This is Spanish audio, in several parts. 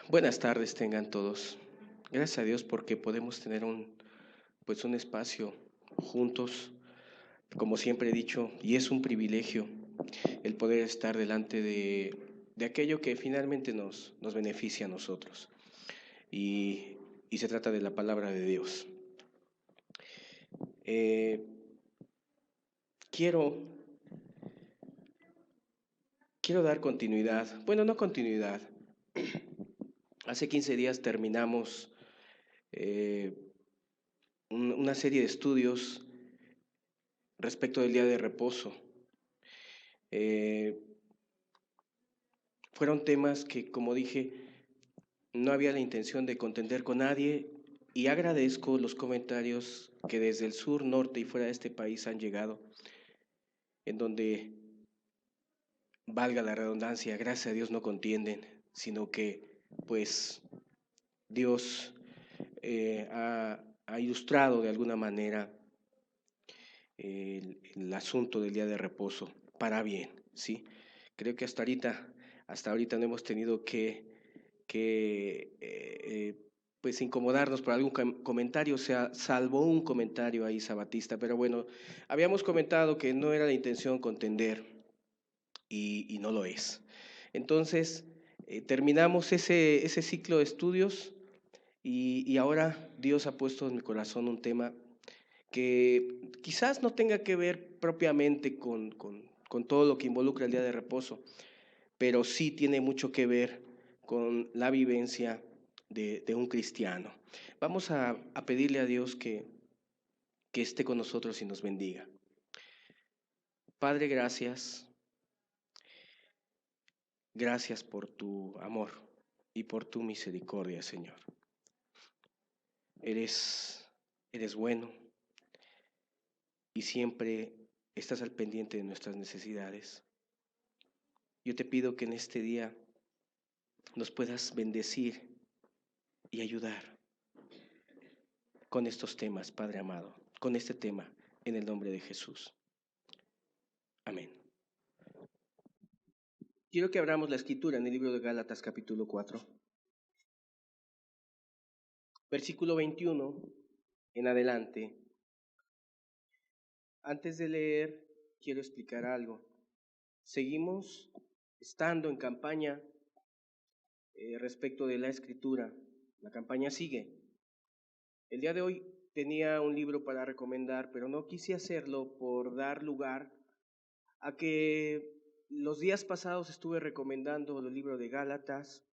Buenas tardes tengan todos. Gracias a Dios porque podemos tener un espacio juntos, como siempre he dicho, y es un privilegio el poder estar delante de aquello que finalmente nos beneficia a nosotros. Y, y se trata de la palabra de Dios. Eh, quiero, quiero dar continuidad, bueno, no continuidad. Hace 15 días terminamos eh, una serie de estudios respecto del día de reposo. Eh, Fueron temas que, como dije, no había la intención de contender con nadie y agradezco los comentarios que desde el sur, norte y fuera de este país han llegado, en donde, valga la redundancia, gracias a Dios no contienden, sino que pues Dios ha ilustrado de alguna manera el asunto del día de reposo para bien, ¿sí? Creo que hasta ahorita no hemos tenido que pues incomodarnos por algún comentario, o sea, salvo un comentario ahí sabatista, pero bueno, habíamos comentado que no era la intención contender y no lo es. Entonces, terminamos ese ciclo de estudios y ahora Dios ha puesto en mi corazón un tema que quizás no tenga que ver propiamente con todo lo que involucra el día de reposo, pero sí tiene mucho que ver con la vivencia de un cristiano. Vamos a pedirle a Dios que esté con nosotros y nos bendiga. Padre, gracias. Gracias por tu amor y por tu misericordia, Señor. Eres, eres bueno y siempre estás al pendiente de nuestras necesidades. Yo te pido que en este día nos puedas bendecir y ayudar con estos temas, Padre amado, con este tema, en el nombre de Jesús. Amén. Quiero que abramos la escritura en el libro de Gálatas capítulo 4, versículo 21 en adelante. Antes de leer, quiero explicar algo. Seguimos estando en campaña respecto de la escritura. La campaña sigue. El día de hoy tenía un libro para recomendar, pero no quise hacerlo por dar lugar a que los días pasados estuve recomendando los libros de Gálatas,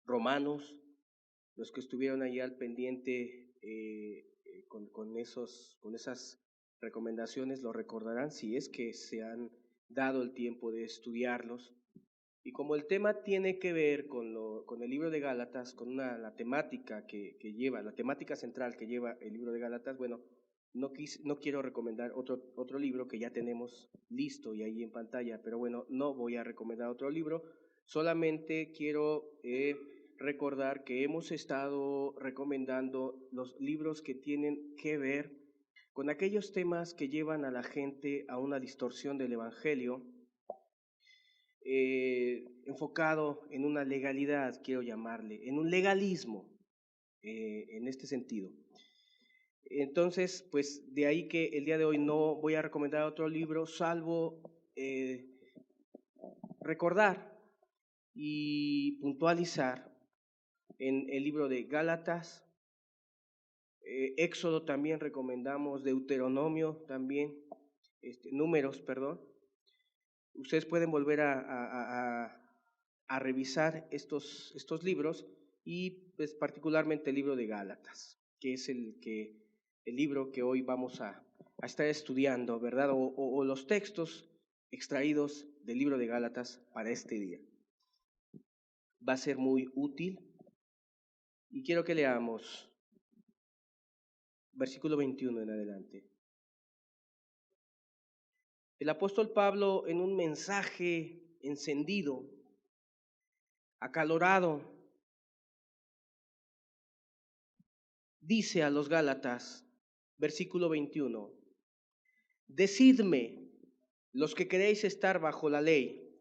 Romanos, los que estuvieron ahí al pendiente con esas recomendaciones lo recordarán si es que se han dado el tiempo de estudiarlos. Y como el tema tiene que ver con el libro de Gálatas, la temática que lleva, la temática central que lleva el libro de Gálatas, bueno, no quiero recomendar otro libro que ya tenemos listo y ahí en pantalla, pero bueno, no voy a recomendar otro libro, solamente quiero recordar que hemos estado recomendando los libros que tienen que ver con aquellos temas que llevan a la gente a una distorsión del Evangelio, enfocado en una legalidad, quiero llamarle, en un legalismo en este sentido. Entonces, pues de ahí que el día de hoy no voy a recomendar otro libro, salvo recordar y puntualizar en el libro de Gálatas, Éxodo también recomendamos, Deuteronomio también, Números, perdón. Ustedes pueden volver a revisar estos libros y pues particularmente el libro de Gálatas, que es el libro que hoy vamos a estar estudiando, ¿verdad? O los textos extraídos del libro de Gálatas para este día. Va a ser muy útil y quiero que leamos versículo 21 en adelante. El apóstol Pablo, en un mensaje encendido, acalorado, dice a los Gálatas, versículo 21, decidme, los que queréis estar bajo la ley,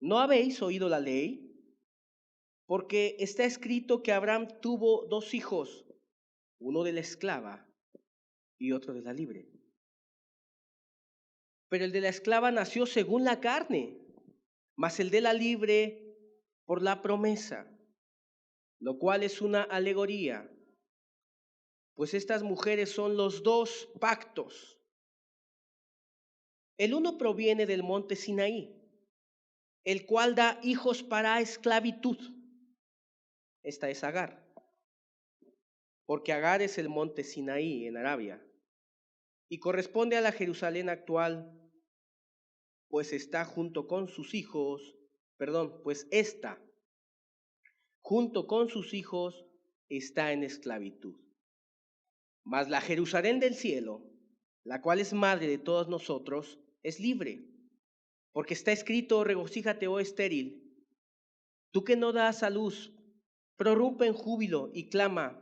¿no habéis oído la ley? porque está escrito que Abraham tuvo 2 hijos, uno de la esclava y otro de la libre. Pero el de la esclava nació según la carne, mas el de la libre por la promesa, lo cual es una alegoría, pues estas mujeres son los 2 pactos. El uno proviene del monte Sinaí, el cual da hijos para esclavitud. Esta es Agar, porque Agar es el monte Sinaí en Arabia y corresponde a la Jerusalén actual, pues está junto con sus hijos, pues esta, junto con sus hijos, está en esclavitud. Mas la Jerusalén del cielo, la cual es madre de todos nosotros, es libre, porque está escrito: regocíjate, oh estéril, tú que no das a luz, prorrumpe en júbilo y clama,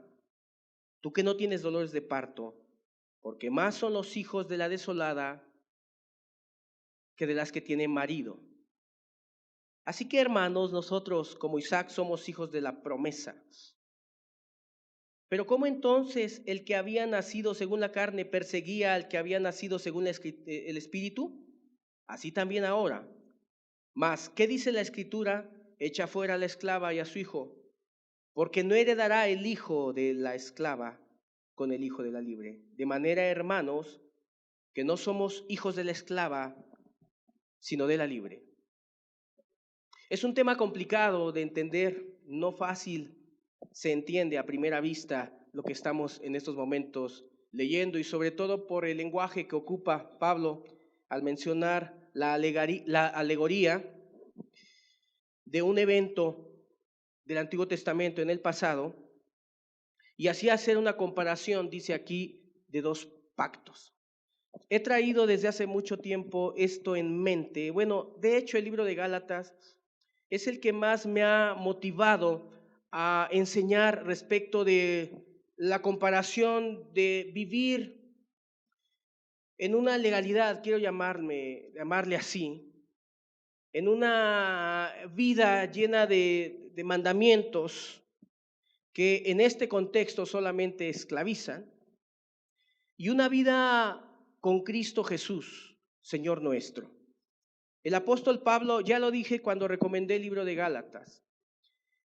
tú que no tienes dolores de parto, porque más son los hijos de la desolada que de las que tienen marido. Así que, hermanos, nosotros como Isaac somos hijos de la promesa. Pero ¿cómo entonces el que había nacido según la carne perseguía al que había nacido según el Espíritu? Así también ahora. Mas, ¿qué dice la Escritura? Echa fuera a la esclava y a su hijo, porque no heredará el hijo de la esclava con el hijo de la libre. De manera, hermanos, que no somos hijos de la esclava, sino de la libre. Es un tema complicado de entender, no fácil se entiende a primera vista lo que estamos en estos momentos leyendo, y sobre todo por el lenguaje que ocupa Pablo al mencionar la alegoría de un evento del Antiguo Testamento en el pasado, y así hacer una comparación, dice aquí, de 2 pactos. He traído desde hace mucho tiempo esto en mente. Bueno, de hecho el libro de Gálatas es el que más me ha motivado a enseñar respecto de la comparación de vivir en una legalidad, quiero llamarle así, en una vida llena de mandamientos que en este contexto solamente esclavizan, y una vida con Cristo Jesús, Señor nuestro. El apóstol Pablo, ya lo dije cuando recomendé el libro de Gálatas,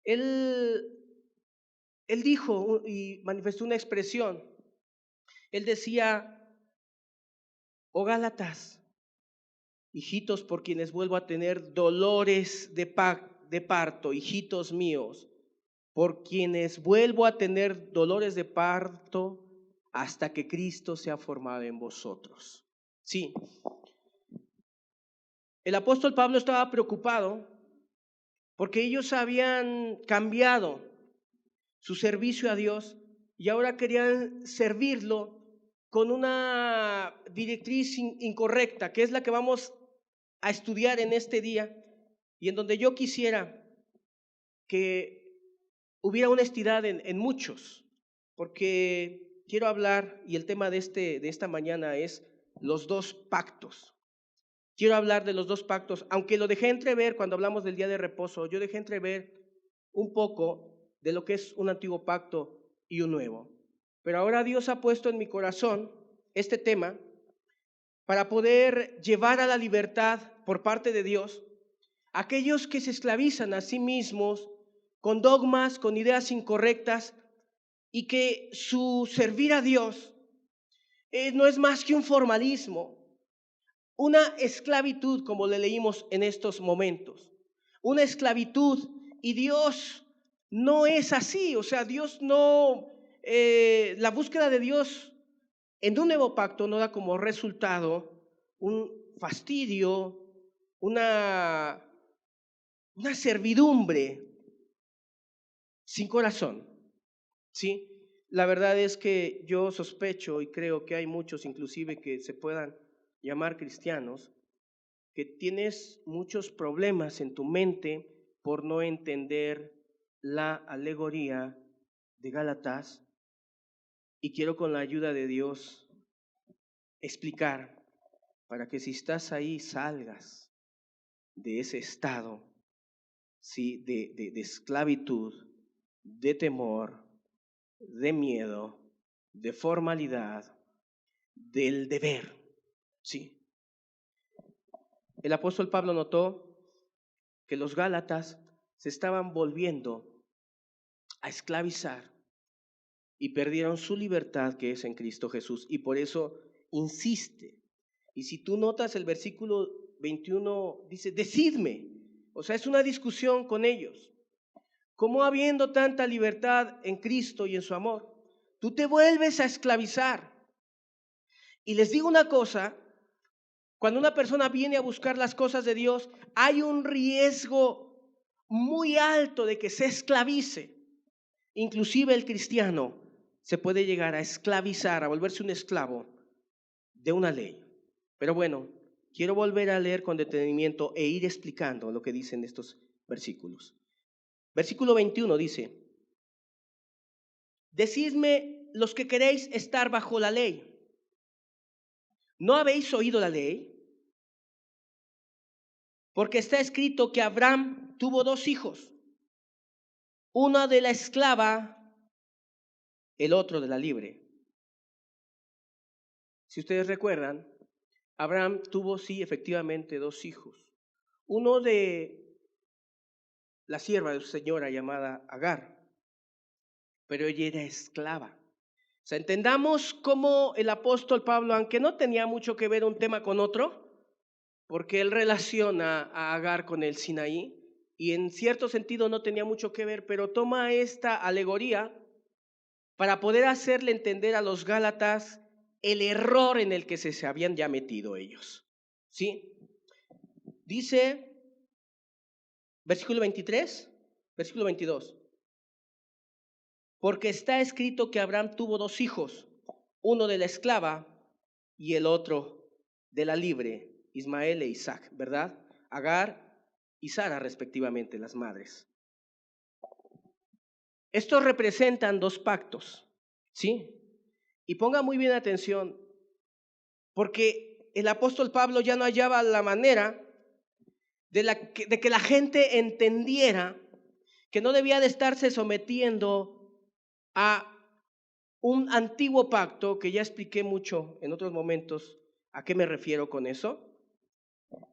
él dijo y manifestó una expresión. Él decía: oh Gálatas, hijitos por quienes vuelvo a tener dolores de parto, hijitos míos, por quienes vuelvo a tener dolores de parto hasta que Cristo sea formado en vosotros. Sí, el apóstol Pablo estaba preocupado porque ellos habían cambiado su servicio a Dios y ahora querían servirlo con una directriz incorrecta, que es la que vamos a estudiar en este día, y en donde yo quisiera que hubiera honestidad en muchos, porque quiero hablar, y el tema de esta mañana es los 2 pactos. Quiero hablar de los 2 pactos, aunque lo dejé entrever cuando hablamos del día de reposo. Yo dejé entrever un poco de lo que es un antiguo pacto y un nuevo. Pero ahora Dios ha puesto en mi corazón este tema para poder llevar a la libertad por parte de Dios a aquellos que se esclavizan a sí mismos con dogmas, con ideas incorrectas, y que su servir a Dios no es más que un formalismo, una esclavitud, como le leímos en estos momentos, una esclavitud. Y Dios no es así, o sea, Dios no, la búsqueda de Dios en un nuevo pacto no da como resultado un fastidio, una servidumbre sin corazón, ¿sí? La verdad es que yo sospecho y creo que hay muchos, inclusive, que se puedan llamar cristianos, que tienes muchos problemas en tu mente por no entender la alegoría de Gálatas, y quiero, con la ayuda de Dios, explicar para que, si estás ahí, salgas de ese estado ¿sí? De esclavitud, de temor, de miedo, de formalidad, del deber, ¿sí? El apóstol Pablo notó que los gálatas se estaban volviendo a esclavizar y perdieron su libertad que es en Cristo Jesús, y por eso insiste. Y si tú notas el versículo 21 dice, decidme, o sea, es una discusión con ellos. ¿Cómo habiendo tanta libertad en Cristo y en su amor, tú te vuelves a esclavizar? Y les digo una cosa, cuando una persona viene a buscar las cosas de Dios, hay un riesgo muy alto de que se esclavice. Inclusive el cristiano se puede llegar a esclavizar, a volverse un esclavo de una ley. Pero bueno, quiero volver a leer con detenimiento e ir explicando lo que dicen estos versículos. Versículo 21 dice, decidme los que queréis estar bajo la ley. ¿No habéis oído la ley? Porque está escrito que Abraham tuvo dos hijos, uno de la esclava, el otro de la libre. Si ustedes recuerdan, Abraham tuvo, sí, efectivamente, dos hijos. Uno de la sierva de su señora llamada Agar, pero ella era esclava. O sea, entendamos cómo el apóstol Pablo, aunque no tenía mucho que ver un tema con otro, porque él relaciona a Agar con el Sinaí, y en cierto sentido no tenía mucho que ver, pero toma esta alegoría para poder hacerle entender a los gálatas el error en el que se habían ya metido ellos. ¿Sí? Dice, versículo 23, versículo 22. Porque está escrito que Abraham tuvo dos hijos, uno de la esclava y el otro de la libre, Ismael e Isaac, ¿verdad? Agar y Sara, respectivamente, las madres. Estos representan dos pactos, ¿sí? Y ponga muy bien atención, porque el apóstol Pablo ya no hallaba la manera de que la gente entendiera que no debía de estarse sometiendo a un antiguo pacto, que ya expliqué mucho en otros momentos a qué me refiero con eso.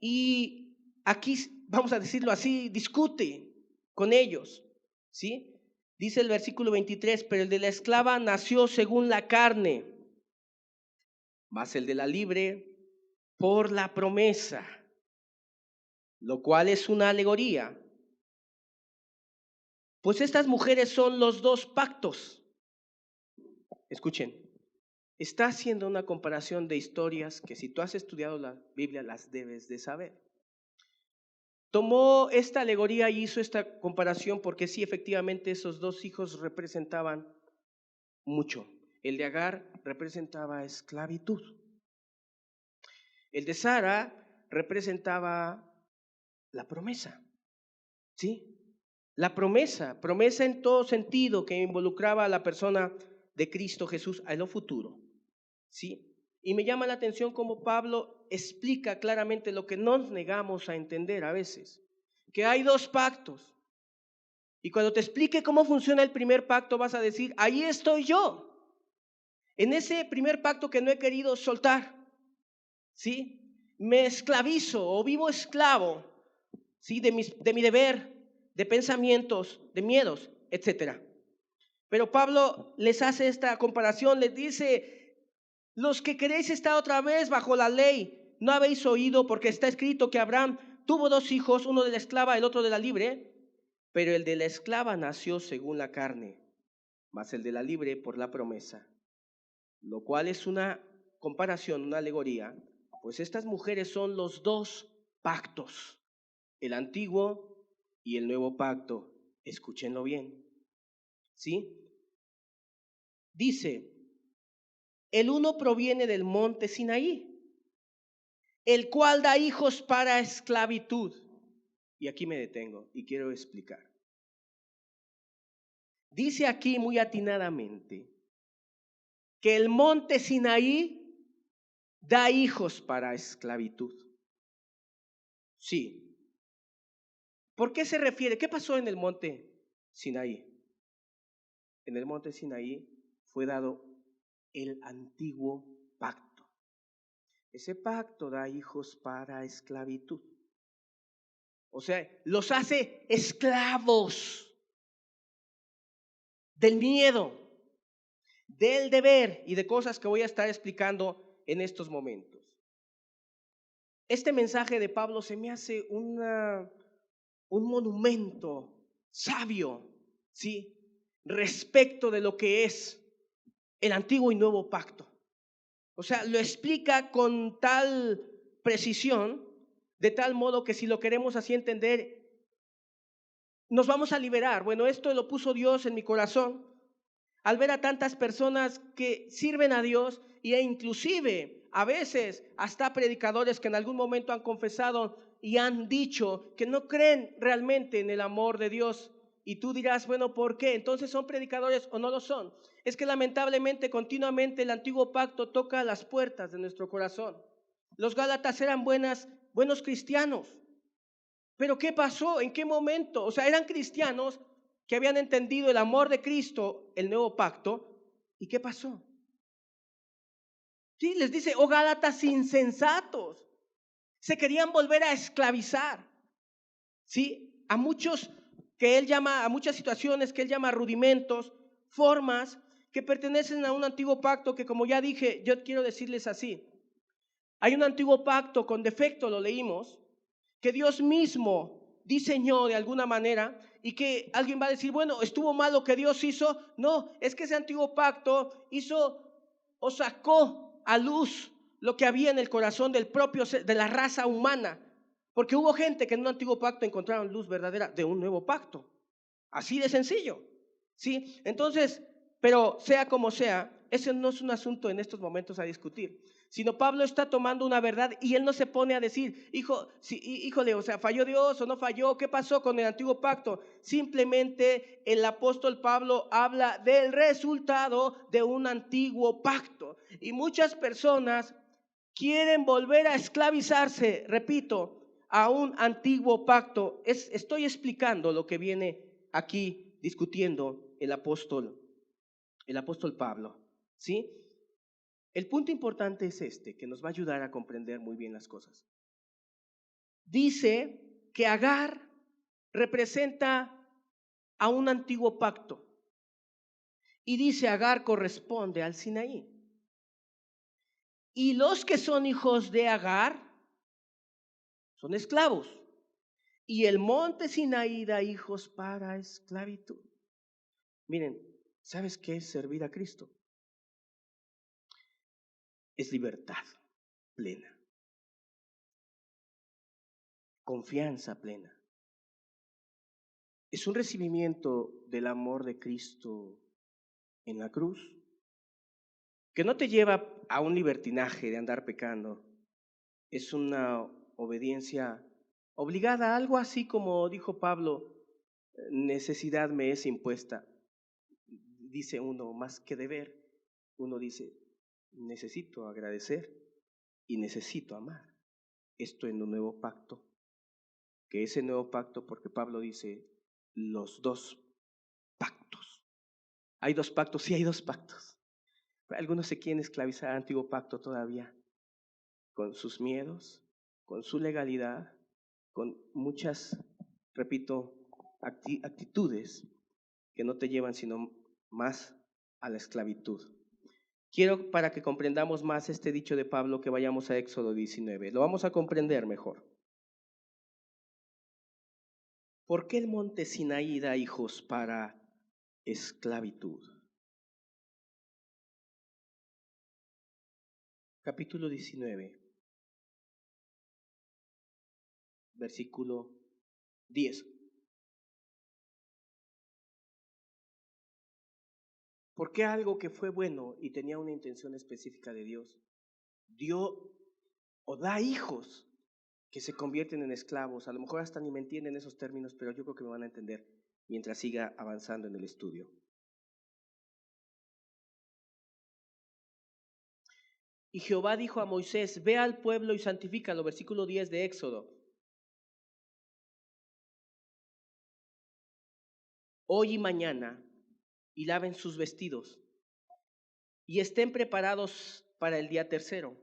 Y aquí, vamos a decirlo así, discute con ellos, ¿sí? Dice el versículo 23, pero el de la esclava nació según la carne, mas el de la libre por la promesa, lo cual es una alegoría. Pues estas mujeres son los dos pactos. Escuchen, está haciendo una comparación de historias que si tú has estudiado la Biblia las debes de saber. Tomó esta alegoría y hizo esta comparación porque sí, efectivamente, esos dos hijos representaban mucho. El de Agar representaba esclavitud. El de Sara representaba la promesa, ¿sí? La promesa en todo sentido que involucraba a la persona de Cristo Jesús a lo futuro, ¿sí? Y me llama la atención cómo Pablo explica claramente lo que nos negamos a entender a veces, que hay dos pactos. Y cuando te explique cómo funciona el primer pacto, vas a decir, ahí estoy yo, en ese primer pacto que no he querido soltar, ¿sí? Me esclavizo o vivo esclavo, ¿sí? De mi deber, de pensamientos, de miedos, etcétera. Pero Pablo les hace esta comparación, les dice, los que queréis estar otra vez bajo la ley, ¿no habéis oído? Porque está escrito que Abraham tuvo dos hijos, uno de la esclava, el otro de la libre, pero el de la esclava nació según la carne, mas el de la libre por la promesa, lo cual es una comparación, una alegoría, pues estas mujeres son los dos pactos, el antiguo y el nuevo pacto. Escúchenlo bien, ¿sí? Dice, el uno proviene del monte Sinaí, el cual da hijos para esclavitud. Y aquí me detengo y quiero explicar. Dice aquí muy atinadamente que el monte Sinaí da hijos para esclavitud. Sí. ¿Por qué se refiere? ¿Qué pasó en el monte Sinaí? En el monte Sinaí fue dado el antiguo pacto. Ese pacto da hijos para esclavitud. O sea, los hace esclavos del miedo, del deber y de cosas que voy a estar explicando en estos momentos. Este mensaje de Pablo se me hace un monumento sabio, ¿sí? Respecto de lo que es el antiguo y nuevo pacto. O sea, lo explica con tal precisión, de tal modo que si lo queremos así entender, nos vamos a liberar. Bueno, esto lo puso Dios en mi corazón al ver a tantas personas que sirven a Dios e inclusive a veces hasta predicadores que en algún momento han confesado y han dicho que no creen realmente en el amor de Dios. Y tú dirás, bueno, ¿por qué? Entonces, ¿son predicadores o no lo son? Es que lamentablemente continuamente el antiguo pacto toca las puertas de nuestro corazón. Los Gálatas eran buenos cristianos. Pero ¿qué pasó? ¿En qué momento? O sea, eran cristianos que habían entendido el amor de Cristo, el nuevo pacto. ¿Y qué pasó? Sí, les dice, oh Gálatas insensatos. Se querían volver a esclavizar. ¿Sí? A muchos que él llama, a muchas situaciones que él llama rudimentos, formas que pertenecen a un antiguo pacto que, como ya dije, yo quiero decirles así. Hay un antiguo pacto con defecto, lo leímos, que Dios mismo diseñó de alguna manera y que alguien va a decir, bueno, ¿estuvo mal lo que Dios hizo? No, es que ese antiguo pacto hizo o sacó a luz lo que había en el corazón del propio de la raza humana, porque hubo gente que en un antiguo pacto encontraron luz verdadera de un nuevo pacto, así de sencillo, ¿sí? Entonces, pero sea como sea, ese no es un asunto en estos momentos a discutir, sino Pablo está tomando una verdad y él no se pone a decir, híjole, o sea, ¿falló Dios o no falló? ¿Qué pasó con el antiguo pacto? Simplemente el apóstol Pablo habla del resultado de un antiguo pacto. Y muchas personas quieren volver a esclavizarse, repito, a un antiguo pacto. Estoy explicando lo que viene aquí discutiendo el apóstol Pablo, ¿sí? El punto importante es este, que nos va a ayudar a comprender muy bien las cosas. Dice que Agar representa a un antiguo pacto y dice Agar corresponde al Sinaí. Y los que son hijos de Agar son esclavos. Y el monte Sinaí da hijos para esclavitud. Miren, ¿sabes qué es servir a Cristo? Es libertad plena, confianza plena. Es un recibimiento del amor de Cristo en la cruz, que no te lleva a un libertinaje de andar pecando. Es una obediencia obligada, algo así como dijo Pablo, necesidad me es impuesta. Dice uno, más que deber, uno dice, necesito agradecer y necesito amar. Esto en un nuevo pacto, que ese nuevo pacto, porque Pablo dice, los dos pactos. Hay dos pactos, sí hay dos pactos. Algunos se quieren esclavizar al antiguo pacto todavía, con sus miedos, con su legalidad, con muchas, repito, actitudes que no te llevan sino más a la esclavitud. Quiero, para que comprendamos más este dicho de Pablo, que vayamos a Éxodo 19. Lo vamos a comprender mejor. ¿Por qué el monte Sinaí da hijos para esclavitud? Capítulo 19, versículo 10. ¿Por qué algo que fue bueno y tenía una intención específica de Dios dio o da hijos que se convierten en esclavos? A lo mejor hasta ni me entienden esos términos, pero yo creo que me van a entender mientras siga avanzando en el estudio. Y Jehová dijo a Moisés, ve al pueblo y santifícalo, versículo 10 de Éxodo. hoy y mañana, y laven sus vestidos, y estén preparados para el día tercero.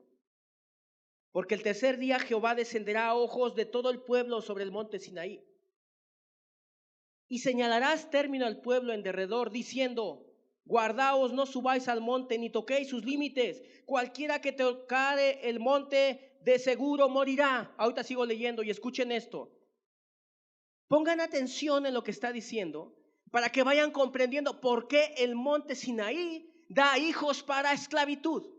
Porque el tercer día Jehová descenderá a ojos de todo el pueblo sobre el monte Sinaí. Y señalarás término al pueblo en derredor, diciendo: guardaos, no subáis al monte, ni toquéis sus límites. Cualquiera que tocare el monte, de seguro morirá. Ahorita sigo leyendo y escuchen esto. Pongan atención en lo que está diciendo, para que vayan comprendiendo por qué el monte Sinaí da hijos para esclavitud.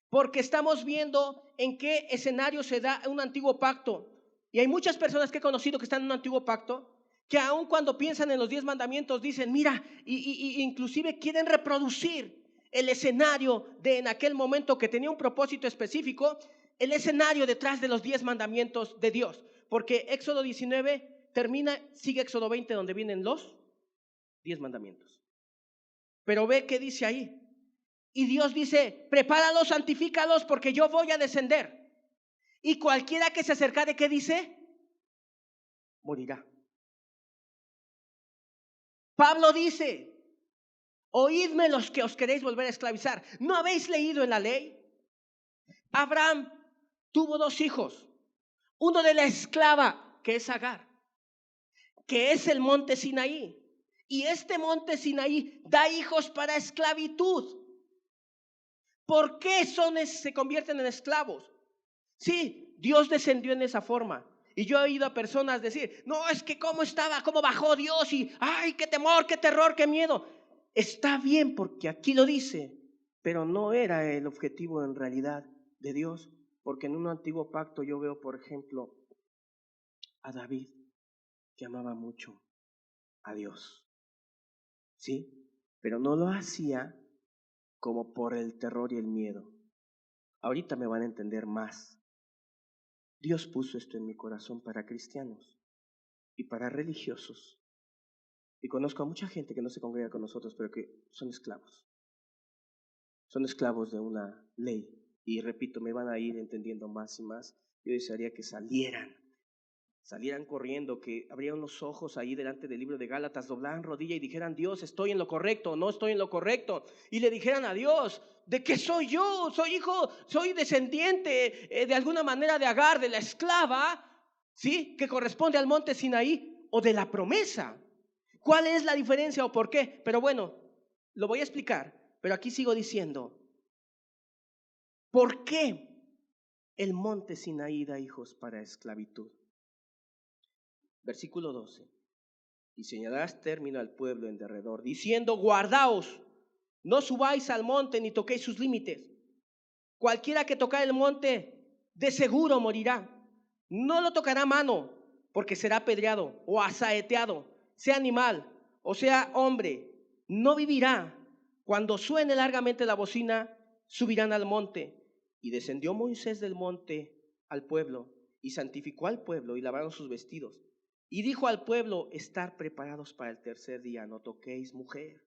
Porque estamos viendo en qué escenario se da un antiguo pacto. Y hay muchas personas que he conocido que están en un antiguo pacto, que aun cuando piensan en los 10 mandamientos dicen, mira, y inclusive quieren reproducir el escenario de en aquel momento que tenía un propósito específico, el escenario detrás de los 10 mandamientos de Dios. Porque Éxodo 19 termina, sigue Éxodo 20 donde vienen los 10 mandamientos. Pero ve qué dice ahí. Y Dios dice, prepáralos, santifícalos, porque yo voy a descender. Y cualquiera que se acercare, ¿qué dice? Morirá. Pablo dice, oídme los que os queréis volver a esclavizar. ¿No habéis leído en la ley? Abraham tuvo 2 hijos. Uno de la esclava, que es Agar, que es el monte Sinaí. Y este monte Sinaí da hijos para esclavitud. ¿Por qué se convierten en esclavos? Sí, Dios descendió en esa forma. Y yo he oído a personas decir, no, es que cómo estaba, cómo bajó Dios y, ay, qué temor, qué terror, qué miedo. Está bien porque aquí lo dice, pero no era el objetivo en realidad de Dios. Porque en un antiguo pacto yo veo, por ejemplo, a David, que amaba mucho a Dios. ¿Sí? Pero no lo hacía como por el terror y el miedo. Ahorita me van a entender más. Dios puso esto en mi corazón para cristianos y para religiosos. Y conozco a mucha gente que no se congrega con nosotros, pero que son esclavos. Son esclavos de una ley. Y repito, me van a ir entendiendo más y más. Yo desearía que salieran corriendo, que abrieran los ojos ahí delante del libro de Gálatas, doblaran rodilla y dijeran, Dios, ¿estoy en lo correcto o no estoy en lo correcto? Y le dijeran a Dios, ¿de qué soy yo? Soy hijo, soy descendiente de alguna manera de Agar, de la esclava, ¿sí? Que corresponde al monte Sinaí, o de la promesa. ¿Cuál es la diferencia o por qué? Pero bueno, lo voy a explicar, pero aquí sigo diciendo, ¿por qué el monte Sinaí da hijos para esclavitud? Versículo 12. Y señalarás término al pueblo en derredor, diciendo, guardaos, no subáis al monte ni toquéis sus límites. Cualquiera que tocar el monte, de seguro morirá. No lo tocará mano, porque será apedreado o asaeteado, sea animal o sea hombre, no vivirá. Cuando suene largamente la bocina, subirán al monte. Y descendió Moisés del monte al pueblo, y santificó al pueblo, y lavaron sus vestidos. Y dijo al pueblo, estar preparados para el tercer día, no toquéis mujer.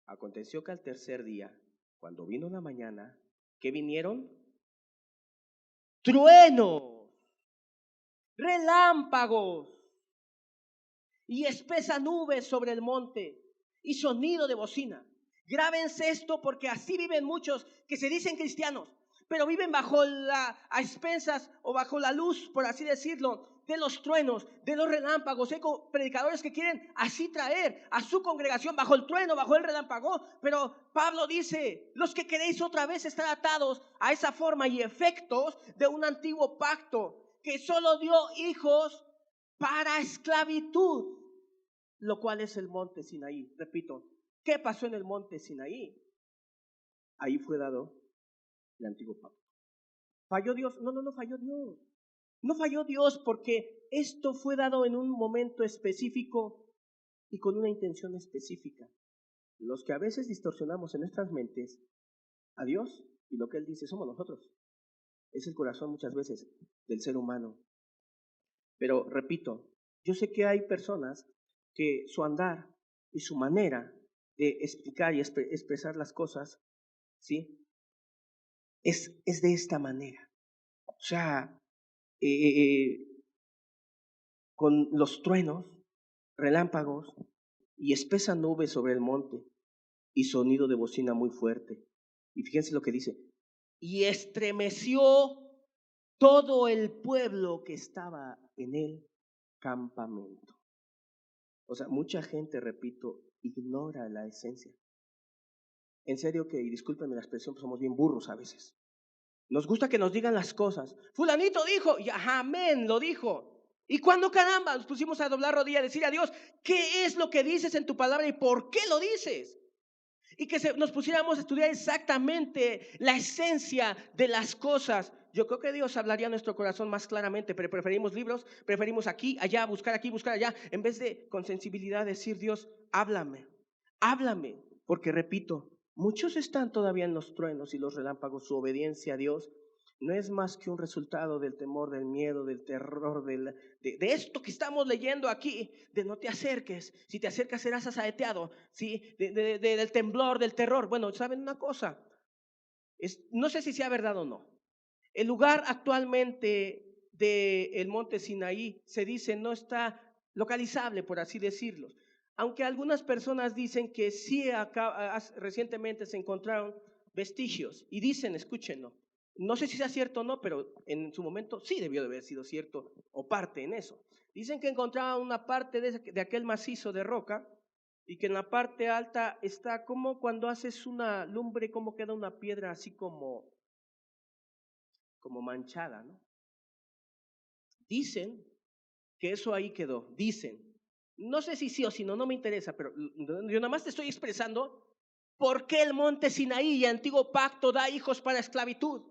Aconteció que al tercer día, cuando vino la mañana, ¿qué vinieron? Truenos, relámpagos y espesa nube sobre el monte y sonido de bocina. Grábense esto porque así viven muchos que se dicen cristianos, pero viven a expensas o bajo la luz, por así decirlo, de los truenos, de los relámpagos. Hay predicadores que quieren así traer a su congregación bajo el trueno, bajo el relámpago, pero Pablo dice, los que queréis otra vez estar atados a esa forma y efectos de un antiguo pacto que solo dio hijos para esclavitud, lo cual es el monte Sinaí. Repito, ¿qué pasó en el monte Sinaí? Ahí fue dado el antiguo pacto. ¿Falló Dios? No falló Dios. No falló Dios porque esto fue dado en un momento específico y con una intención específica. Los que a veces distorsionamos en nuestras mentes a Dios y lo que Él dice somos nosotros. Es el corazón muchas veces del ser humano. Pero repito, yo sé que hay personas que su andar y su manera de explicar y expresar las cosas, ¿sí? Es de esta manera. O sea, con los truenos, relámpagos y espesa nube sobre el monte y sonido de bocina muy fuerte. Y fíjense lo que dice, y estremeció todo el pueblo que estaba en el campamento. O sea, mucha gente, repito, ignora la esencia. En serio que, y discúlpenme la expresión, pues somos bien burros a veces. Nos gusta que nos digan las cosas. Fulanito dijo, y amén, lo dijo. ¿Y cuando caramba nos pusimos a doblar rodilla, a decir a Dios, qué es lo que dices en tu palabra y por qué lo dices? Y que nos pusiéramos a estudiar exactamente la esencia de las cosas. Yo creo que Dios hablaría a nuestro corazón más claramente, pero preferimos libros, preferimos aquí, aquí, buscar allá, en vez de con sensibilidad decir, Dios, háblame, háblame. Porque repito, muchos están todavía en los truenos y los relámpagos. Su obediencia a Dios no es más que un resultado del temor, del miedo, del terror, de esto que estamos leyendo aquí, de no te acerques. Si te acercas serás asaeteado, ¿sí? Del temblor, del terror. Bueno, ¿saben una cosa? No sé si sea verdad o no. El lugar actualmente del monte Sinaí se dice no está localizable, por así decirlo. Aunque algunas personas dicen que sí recientemente se encontraron vestigios y dicen, escúchenlo, no sé si sea cierto o no, pero en su momento sí debió de haber sido cierto o parte en eso. Dicen que encontraron una parte de aquel macizo de roca y que en la parte alta está como cuando haces una lumbre, como queda una piedra así como manchada, ¿no? Dicen que eso ahí quedó, dicen. No sé si sí o si no, no me interesa, pero yo nada más te estoy expresando por qué el monte Sinaí y antiguo pacto da hijos para esclavitud.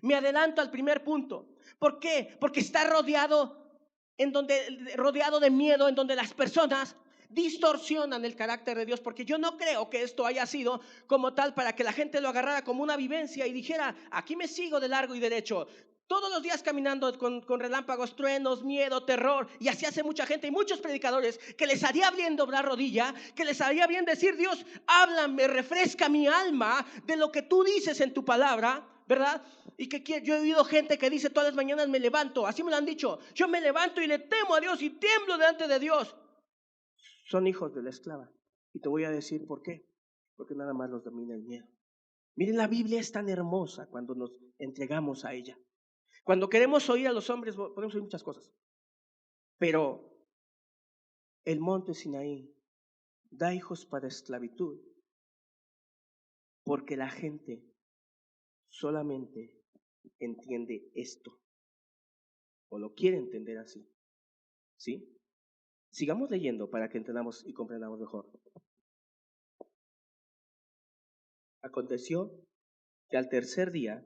Me adelanto al primer punto. ¿Por qué? Porque está rodeado de miedo, en donde las personas distorsionan el carácter de Dios, porque yo no creo que esto haya sido como tal para que la gente lo agarrara como una vivencia y dijera, aquí me sigo de largo y derecho. Todos los días caminando con relámpagos, truenos, miedo, terror. Y así hace mucha gente y muchos predicadores que les haría bien doblar rodilla, que les haría bien decir, Dios, háblame, refresca mi alma de lo que tú dices en tu palabra, ¿verdad? Y que yo he oído gente que dice todas las mañanas me levanto, así me lo han dicho, yo me levanto y le temo a Dios y tiemblo delante de Dios. Son hijos de la esclava. Y te voy a decir por qué. Porque nada más los domina el miedo. Miren, la Biblia es tan hermosa cuando nos entregamos a ella. Cuando queremos oír a los hombres, podemos oír muchas cosas. Pero el monte Sinaí da hijos para esclavitud porque la gente solamente entiende esto o lo quiere entender así. ¿Sí? Sigamos leyendo para que entendamos y comprendamos mejor. Aconteció que al tercer día,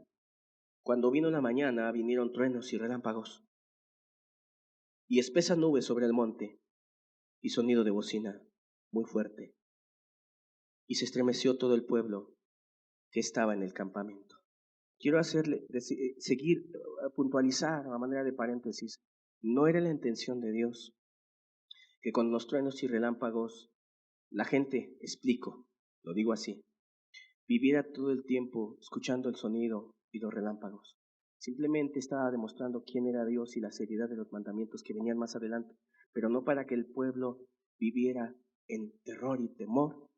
cuando vino la mañana, vinieron truenos y relámpagos y espesa nube sobre el monte y sonido de bocina muy fuerte. Y se estremeció todo el pueblo que estaba en el campamento. Quiero seguir, puntualizar a manera de paréntesis. No era la intención de Dios que con los truenos y relámpagos la gente, lo digo así, viviera todo el tiempo escuchando el sonido y los relámpagos. Simplemente estaba demostrando quién era Dios y la seriedad de los mandamientos que venían más adelante, pero no para que el pueblo viviera en terror y temor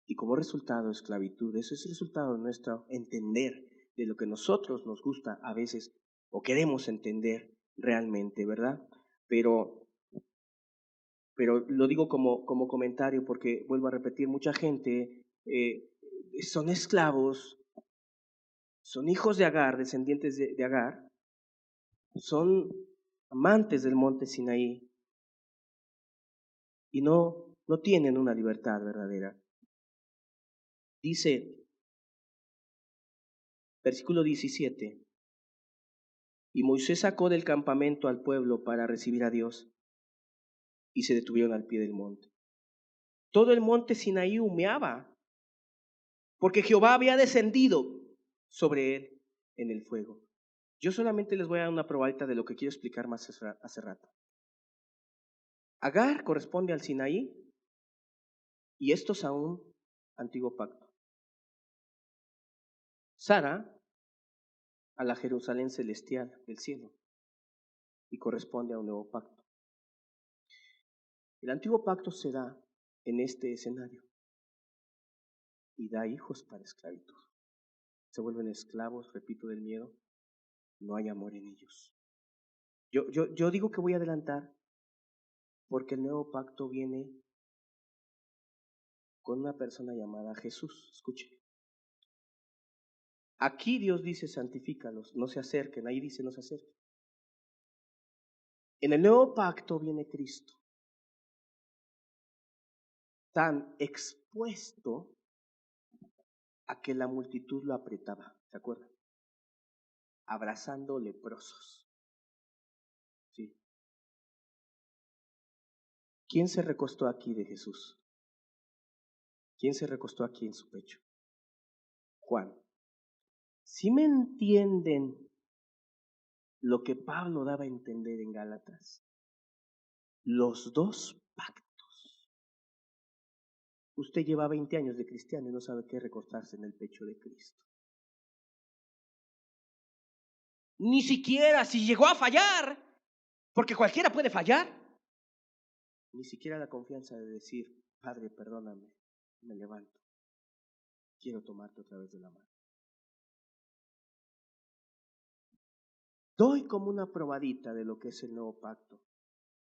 y como resultado esclavitud. Eso es el resultado de nuestro entender de lo que nosotros nos gusta a veces o queremos entender realmente, ¿verdad? Pero lo digo como comentario porque vuelvo a repetir, mucha gente son esclavos, son hijos de Agar, descendientes de Agar, son amantes del monte Sinaí y no tienen una libertad verdadera. Dice, versículo 17, y Moisés sacó del campamento al pueblo para recibir a Dios y se detuvieron al pie del monte. Todo el monte Sinaí humeaba porque Jehová había descendido sobre él en el fuego. Yo solamente les voy a dar una probadita de lo que quiero explicar más hace rato. Agar corresponde al Sinaí y estos a un antiguo pacto. Sara a la Jerusalén celestial del cielo y corresponde a un nuevo pacto. El antiguo pacto se da en este escenario y da hijos para esclavitud. Se vuelven esclavos, repito, del miedo. No hay amor en ellos. Yo digo que voy a adelantar porque el nuevo pacto viene con una persona llamada Jesús. Escuche. Aquí Dios dice santifícalos, no se acerquen. Ahí dice no se acerquen. En el nuevo pacto viene Cristo, tan expuesto a que la multitud lo apretaba. ¿Se acuerdan? Abrazando leprosos. ¿Sí? ¿Quién se recostó aquí de Jesús? ¿Quién se recostó aquí en su pecho? Juan. ¿Sí me entienden lo que Pablo daba a entender en Gálatas? Los dos pactos. Usted lleva 20 años de cristiano y no sabe qué recostarse en el pecho de Cristo. Ni siquiera si llegó a fallar, porque cualquiera puede fallar. Ni siquiera la confianza de decir, Padre, perdóname, me levanto. Quiero tomarte otra vez de la mano. Doy como una probadita de lo que es el nuevo pacto,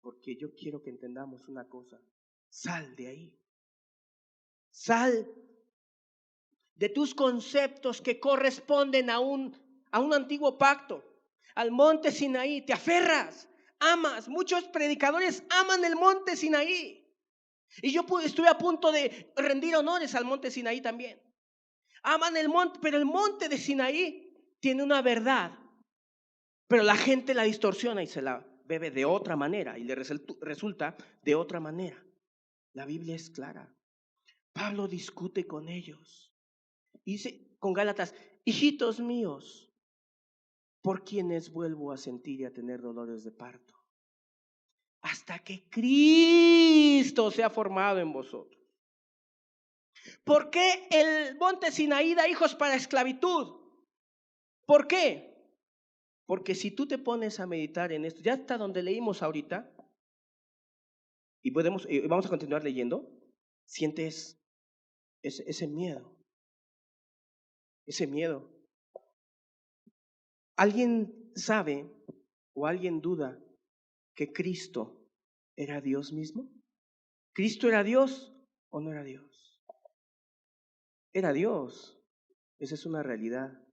porque yo quiero que entendamos una cosa. Sal de ahí. Sal de tus conceptos que corresponden a un antiguo pacto. Al monte Sinaí te aferras, amas. Muchos predicadores aman el monte Sinaí. Y yo estuve a punto de rendir honores al monte Sinaí también. Aman el monte, pero el monte de Sinaí tiene una verdad. Pero la gente la distorsiona y se la bebe de otra manera y le resulta de otra manera. La Biblia es clara. Pablo discute con ellos. Dice con Gálatas, hijitos míos, por quienes vuelvo a sentir y a tener dolores de parto, hasta que Cristo sea formado en vosotros. ¿Por qué el monte Sinaí da hijos para esclavitud? ¿Por qué? Porque si tú te pones a meditar en esto, ya hasta donde leímos ahorita, y vamos a continuar leyendo, sientes ese miedo. Ese miedo. ¿Alguien sabe o alguien duda que Cristo era Dios mismo? ¿Cristo era Dios o no era Dios? Era Dios. Esa es una realidad.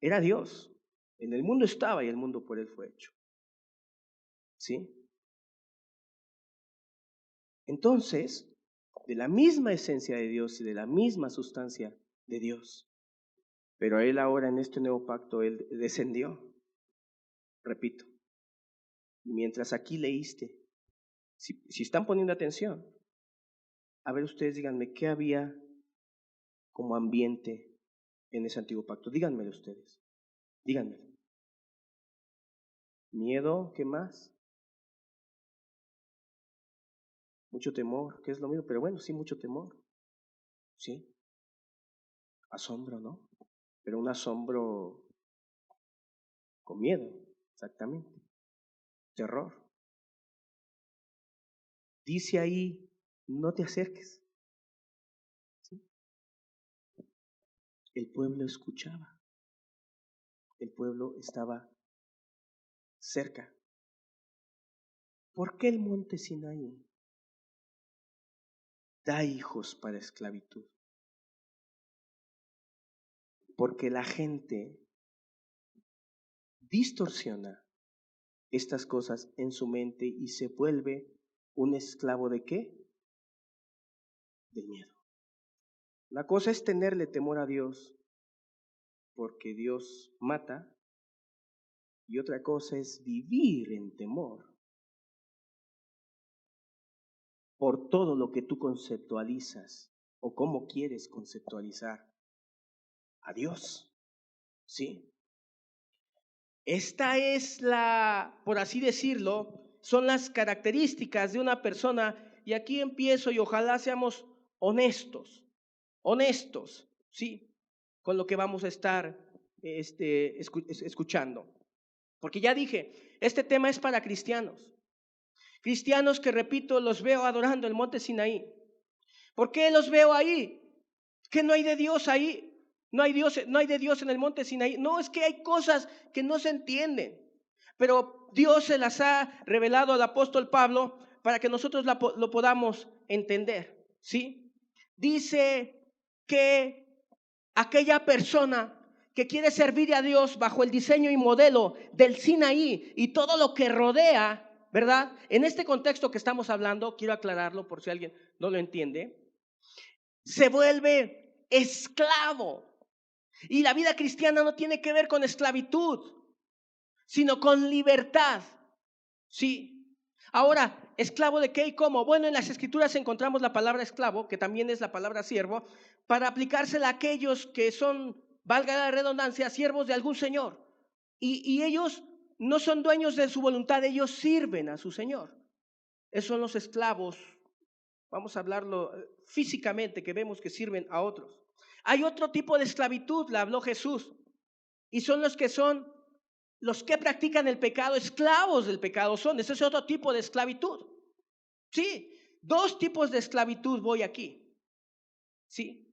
Era Dios. En el mundo estaba y el mundo por él fue hecho. ¿Sí? Entonces, de la misma esencia de Dios y de la misma sustancia de Dios. Pero él ahora en este nuevo pacto, él descendió. Repito. Y mientras aquí leíste, si están poniendo atención, a ver ustedes díganme, ¿qué había como ambiente en ese antiguo pacto? Díganmelo ustedes. Díganmelo. Miedo, ¿qué más? Mucho temor, que es lo mismo, pero bueno, sí, mucho temor. Sí. Asombro, ¿no? Pero un asombro con miedo, exactamente. Terror. Dice ahí, no te acerques. ¿Sí? El pueblo escuchaba. El pueblo estaba cerca. ¿Por qué el monte Sinaí da hijos para esclavitud? Porque la gente distorsiona estas cosas en su mente y se vuelve un esclavo ¿de qué? Del miedo. La cosa es tenerle temor a Dios porque Dios mata y otra cosa es vivir en temor por todo lo que tú conceptualizas o cómo quieres conceptualizar a Dios. ¿Sí? Esta es por así decirlo, son las características de una persona, y aquí empiezo y ojalá seamos honestos, ¿sí? Con lo que vamos a estar escuchando. Porque ya dije, este tema es para cristianos. Cristianos que, repito, los veo adorando el monte Sinaí. ¿Por qué los veo ahí? Que no hay de Dios ahí. No hay Dios, no hay de Dios en el monte Sinaí. No, es que hay cosas que no se entienden. Pero Dios se las ha revelado al apóstol Pablo para que nosotros lo podamos entender. ¿Sí? Dice que aquella persona que quiere servir a Dios bajo el diseño y modelo del Sinaí y todo lo que rodea, ¿verdad? En este contexto que estamos hablando, quiero aclararlo por si alguien no lo entiende, se vuelve esclavo. Y la vida cristiana no tiene que ver con esclavitud, sino con libertad. Sí. Ahora, ¿esclavo de qué y cómo? Bueno, en las escrituras encontramos la palabra esclavo, que también es la palabra siervo, para aplicársela a aquellos que son, valga la redundancia, siervos de algún señor. Y ellos no son dueños de su voluntad, ellos sirven a su señor. Esos son los esclavos. Vamos a hablarlo físicamente, que vemos que sirven a otros. Hay otro tipo de esclavitud, la habló Jesús, y son los que practican el pecado, esclavos del pecado son. Ese es otro tipo de esclavitud. Sí, dos tipos de esclavitud voy aquí. Sí,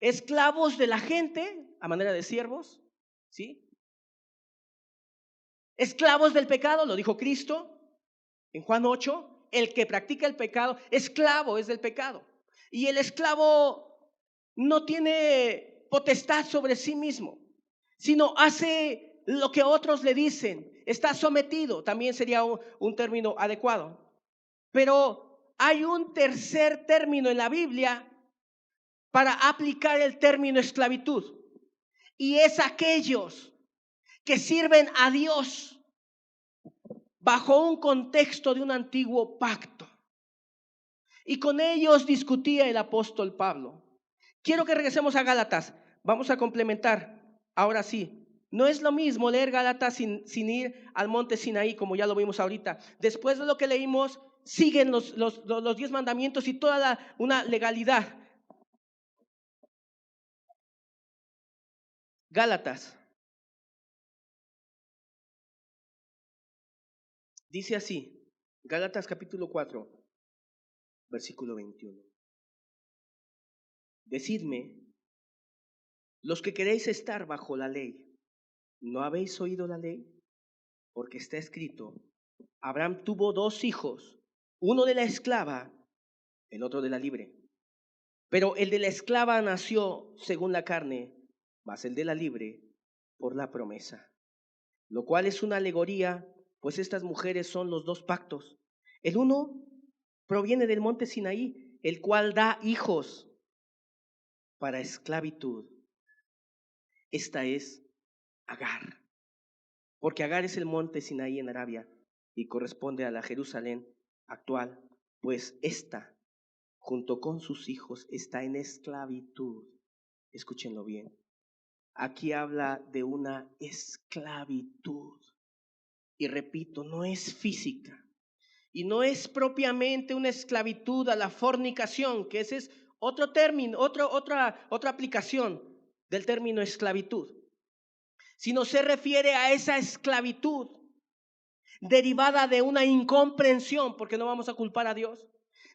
esclavos de la gente a manera de siervos. Sí, esclavos del pecado, lo dijo Cristo en Juan 8. El que practica el pecado, esclavo es del pecado. Y el esclavo no tiene potestad sobre sí mismo, sino hace lo que otros le dicen. Está sometido, también sería un término adecuado. Pero hay un tercer término en la Biblia para aplicar el término esclavitud. Y es aquellos que sirven a Dios bajo un contexto de un antiguo pacto. Y con ellos discutía el apóstol Pablo. Quiero que regresemos a Gálatas. Vamos a complementar. Ahora sí, no es lo mismo leer Gálatas sin ir al monte Sinaí, como ya lo vimos ahorita. Después de lo que leímos, siguen los 10 mandamientos y toda una legalidad. Gálatas. Dice así, Gálatas capítulo 4, versículo 21. Decidme, los que queréis estar bajo la ley, ¿no habéis oído la ley? Porque está escrito, Abraham tuvo 2 hijos, uno de la esclava, el otro de la libre. Pero el de la esclava nació según la carne, mas el de la libre por la promesa. Lo cual es una alegoría, pues estas mujeres son los 2 pactos. El uno proviene del monte Sinaí, el cual da hijos para esclavitud. Esta es Agar. Porque Agar es el monte Sinaí en Arabia y corresponde a la Jerusalén actual, pues esta, junto con sus hijos, está en esclavitud. Escúchenlo bien. Aquí habla de una esclavitud. Y repito, no es física. Y no es propiamente una esclavitud a la fornicación, que ese es otro término, otra aplicación del término esclavitud. Sino se refiere a esa esclavitud derivada de una incomprensión, porque no vamos a culpar a Dios,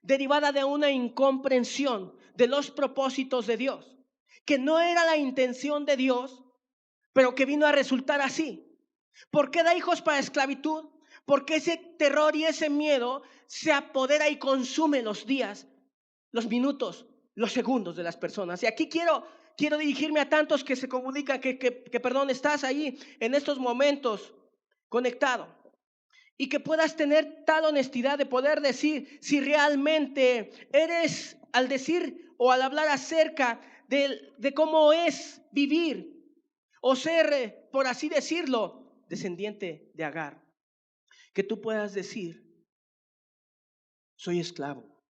derivada de una incomprensión de los propósitos de Dios, que no era la intención de Dios, pero que vino a resultar así. ¿Por qué da hijos para esclavitud? Porque ese terror y ese miedo se apodera y consume los días, los minutos, los segundos de las personas. Y aquí quiero dirigirme a tantos que se comunican, que perdón, estás ahí en estos momentos conectado. Y que puedas tener tal honestidad de poder decir si realmente eres, al decir o al hablar acerca de cómo es vivir o ser, por así decirlo, descendiente de Agar, que tú puedas decir, soy esclavo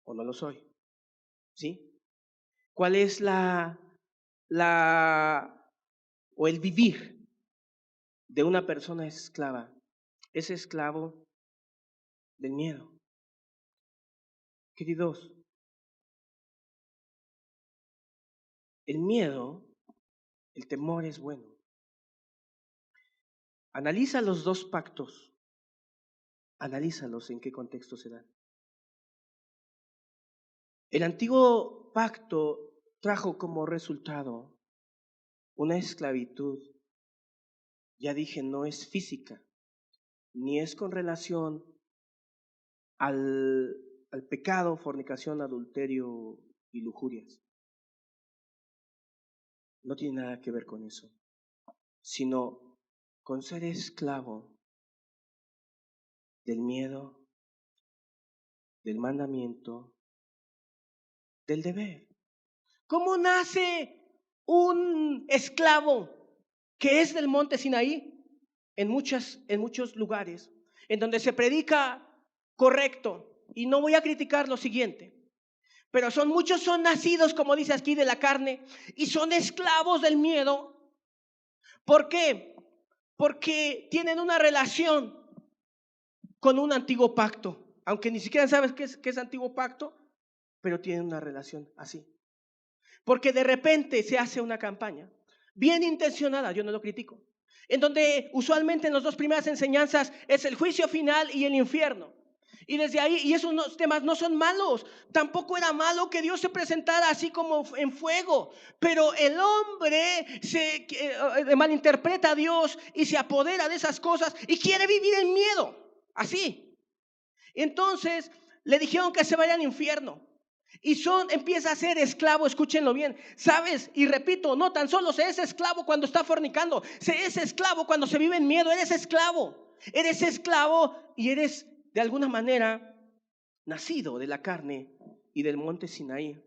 o no lo soy. ¿Sí? ¿Cuál es o el vivir de una persona esclava? Es esclavo del miedo. Queridos, el miedo, el temor es bueno. Analiza los 2 pactos Analízalos en qué contexto se dan. El antiguo pacto trajo como resultado una esclavitud. Ya dije, no es física, ni es con relación al, al pecado, fornicación, adulterio y lujurias. No tiene nada que ver con eso, sino con ser esclavo del miedo, del mandamiento, del deber. ¿Cómo nace un esclavo que es del monte Sinaí? En muchos lugares, en donde se predica correcto. Y no voy a criticar lo siguiente, pero muchos son nacidos, como dice aquí, de la carne y son esclavos del miedo. ¿Por qué? Porque tienen una relación con un antiguo pacto, aunque ni siquiera sabes qué es antiguo pacto, pero tienen una relación así. Porque de repente se hace una campaña bien intencionada, yo no lo critico, en donde usualmente en las dos primeras enseñanzas es el juicio final y el infierno. Y desde ahí, y esos temas no son malos, tampoco era malo que Dios se presentara así como en fuego, pero el hombre se malinterpreta a Dios y se apodera de esas cosas y quiere vivir en miedo, así. Entonces le dijeron que se vaya al infierno. Y empieza a ser esclavo, escúchenlo bien, ¿sabes? Y repito, no tan solo se es esclavo cuando está fornicando, se es esclavo cuando se vive en miedo, eres esclavo y eres de alguna manera nacido de la carne y del monte Sinaí.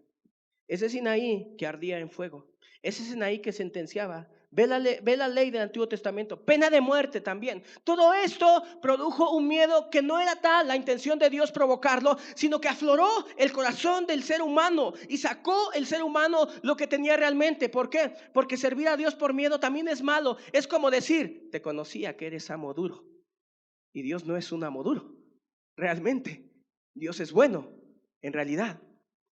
Ese Sinaí que ardía en fuego, ese Sinaí que sentenciaba. Ve la ley del Antiguo Testamento, pena de muerte también. Todo esto produjo un miedo que no era tal la intención de Dios provocarlo, sino que afloró el corazón del ser humano y sacó el ser humano lo que tenía realmente. ¿Por qué? Porque servir a Dios por miedo también es malo. Es como decir, te conocía que eres amo duro. Y Dios no es un amo duro, realmente. Dios es bueno, en realidad.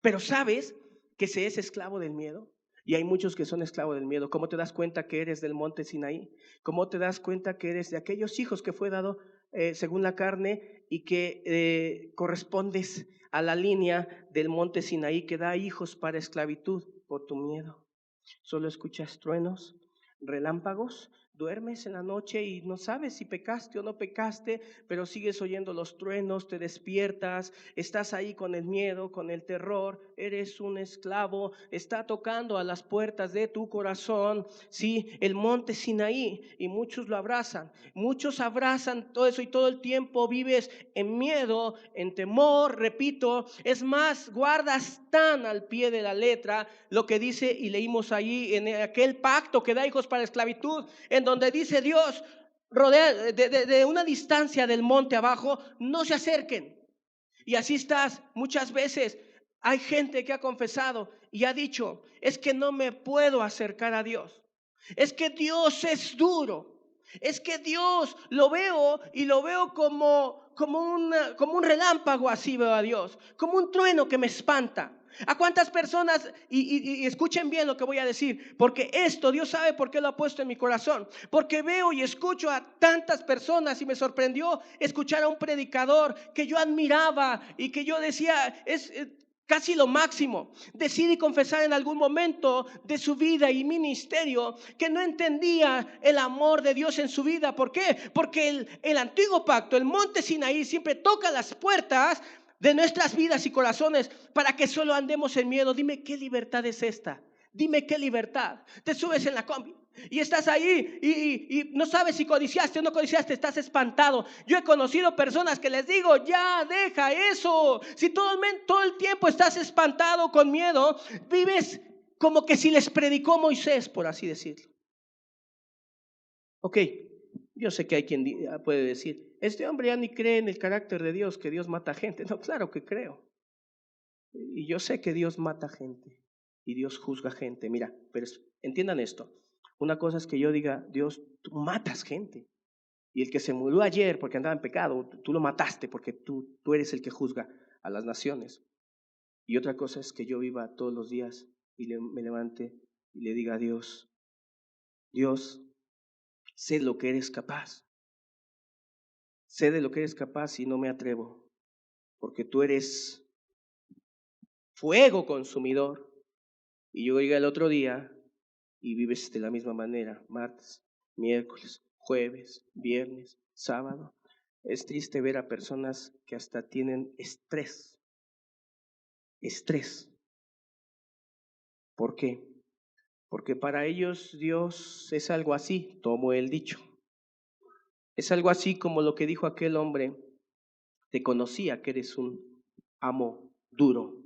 Pero sabes que se es esclavo del miedo. Y hay muchos que son esclavos del miedo. ¿Cómo te das cuenta que eres del monte Sinaí? ¿Cómo te das cuenta que eres de aquellos hijos que fue dado según la carne y que correspondes a la línea del monte Sinaí que da hijos para esclavitud por tu miedo? Solo escuchas truenos, relámpagos, duermes en la noche y no sabes si pecaste o no pecaste, pero sigues oyendo los truenos, te despiertas, estás ahí con el miedo, con el terror, eres un esclavo, está tocando a las puertas de tu corazón, sí, el monte Sinaí, y muchos lo abrazan, muchos abrazan todo eso y todo el tiempo vives en miedo, en temor, repito, es más, guardas tan al pie de la letra lo que dice y leímos allí en aquel pacto que da hijos para esclavitud, en donde dice Dios, rodea de una distancia del monte abajo, no se acerquen. Y así estás muchas veces. Hay gente que ha confesado y ha dicho, es que no me puedo acercar a Dios. Es que Dios es duro. Es que Dios lo veo y lo veo como un relámpago, así veo a Dios, como un trueno que me espanta. ¿A cuántas personas, y escuchen bien lo que voy a decir, porque esto Dios sabe por qué lo ha puesto en mi corazón, porque veo y escucho a tantas personas y me sorprendió escuchar a un predicador que yo admiraba y que yo decía, es casi lo máximo, decir y confesar en algún momento de su vida y ministerio que no entendía el amor de Dios en su vida. ¿Por qué? Porque el antiguo pacto, el monte Sinaí, siempre toca las puertas de nuestras vidas y corazones para que solo andemos en miedo. Dime qué libertad es esta. Dime qué libertad. Te subes en la combi y estás ahí y no sabes si codiciaste o no codiciaste, estás espantado. Yo he conocido personas que les digo, ya deja eso. Si todo el tiempo estás espantado con miedo, vives como que si les predicó Moisés, por así decirlo. Ok, yo sé que hay quien puede decir, este hombre ya ni cree en el carácter de Dios, que Dios mata gente. No, claro que creo. Y yo sé que Dios mata gente y Dios juzga gente. Mira, pero entiendan esto. Una cosa es que yo diga, Dios, tú matas gente. Y el que se murió ayer porque andaba en pecado, tú lo mataste porque tú eres el que juzga a las naciones. Y otra cosa es que yo viva todos los días y me levante y le diga a Dios, Dios, sé lo que eres capaz. sé de lo que eres capaz y no me atrevo, porque tú eres fuego consumidor. Y yo llegué el otro día y vives de la misma manera, martes, miércoles, jueves, viernes, sábado. Es triste ver a personas que hasta tienen estrés. Estrés. ¿Por qué? Porque para ellos Dios es algo así, tomo el dicho. Es algo así como lo que dijo aquel hombre, te conocía que eres un amo duro,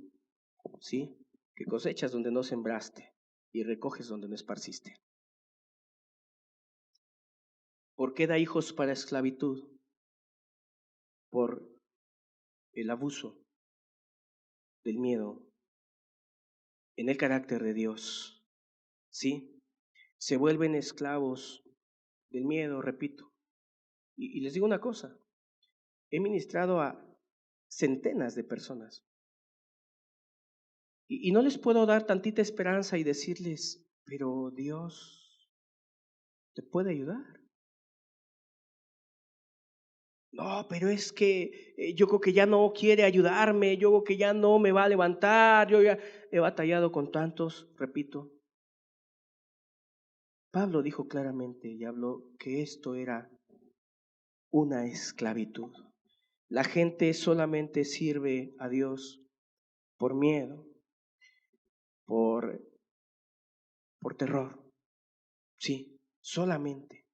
¿sí? Que cosechas donde no sembraste y recoges donde no esparciste. ¿Por qué da hijos para esclavitud? Por el abuso del miedo en el carácter de Dios, ¿sí? Se vuelven esclavos del miedo, repito. Y les digo una cosa, he ministrado a centenas de personas y no les puedo dar tantita esperanza y decirles, pero Dios te puede ayudar. No, pero es que yo creo que ya no quiere ayudarme, yo creo que ya no me va a levantar, yo ya he batallado con tantos, repito. Pablo dijo claramente y habló que esto era una esclavitud. La gente solamente sirve a Dios por miedo, por, por terror, sí, solamente.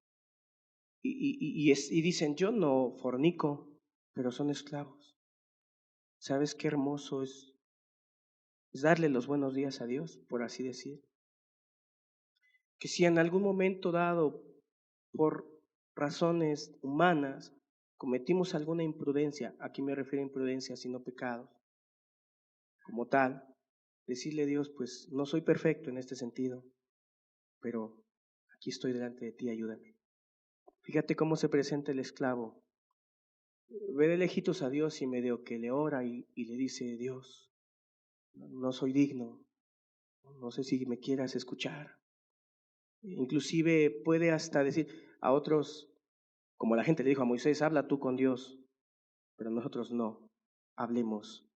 Y dicen, yo no fornico, pero son esclavos. ¿Sabes qué hermoso es darle los buenos días a Dios, por así decir? Que si en algún momento dado, por razones humanas, cometimos alguna imprudencia, aquí me refiero a imprudencia, sino pecados, como tal, decirle a Dios, pues no soy perfecto en este sentido, pero aquí estoy delante de ti, ayúdame. Fíjate cómo se presenta el esclavo. Ve de lejitos a Dios y medio que le ora y le dice, Dios, no soy digno, no sé si me quieras escuchar. Inclusive puede hasta decir a otros, como la gente le dijo a Moisés, habla tú con Dios, pero nosotros no, hablemos,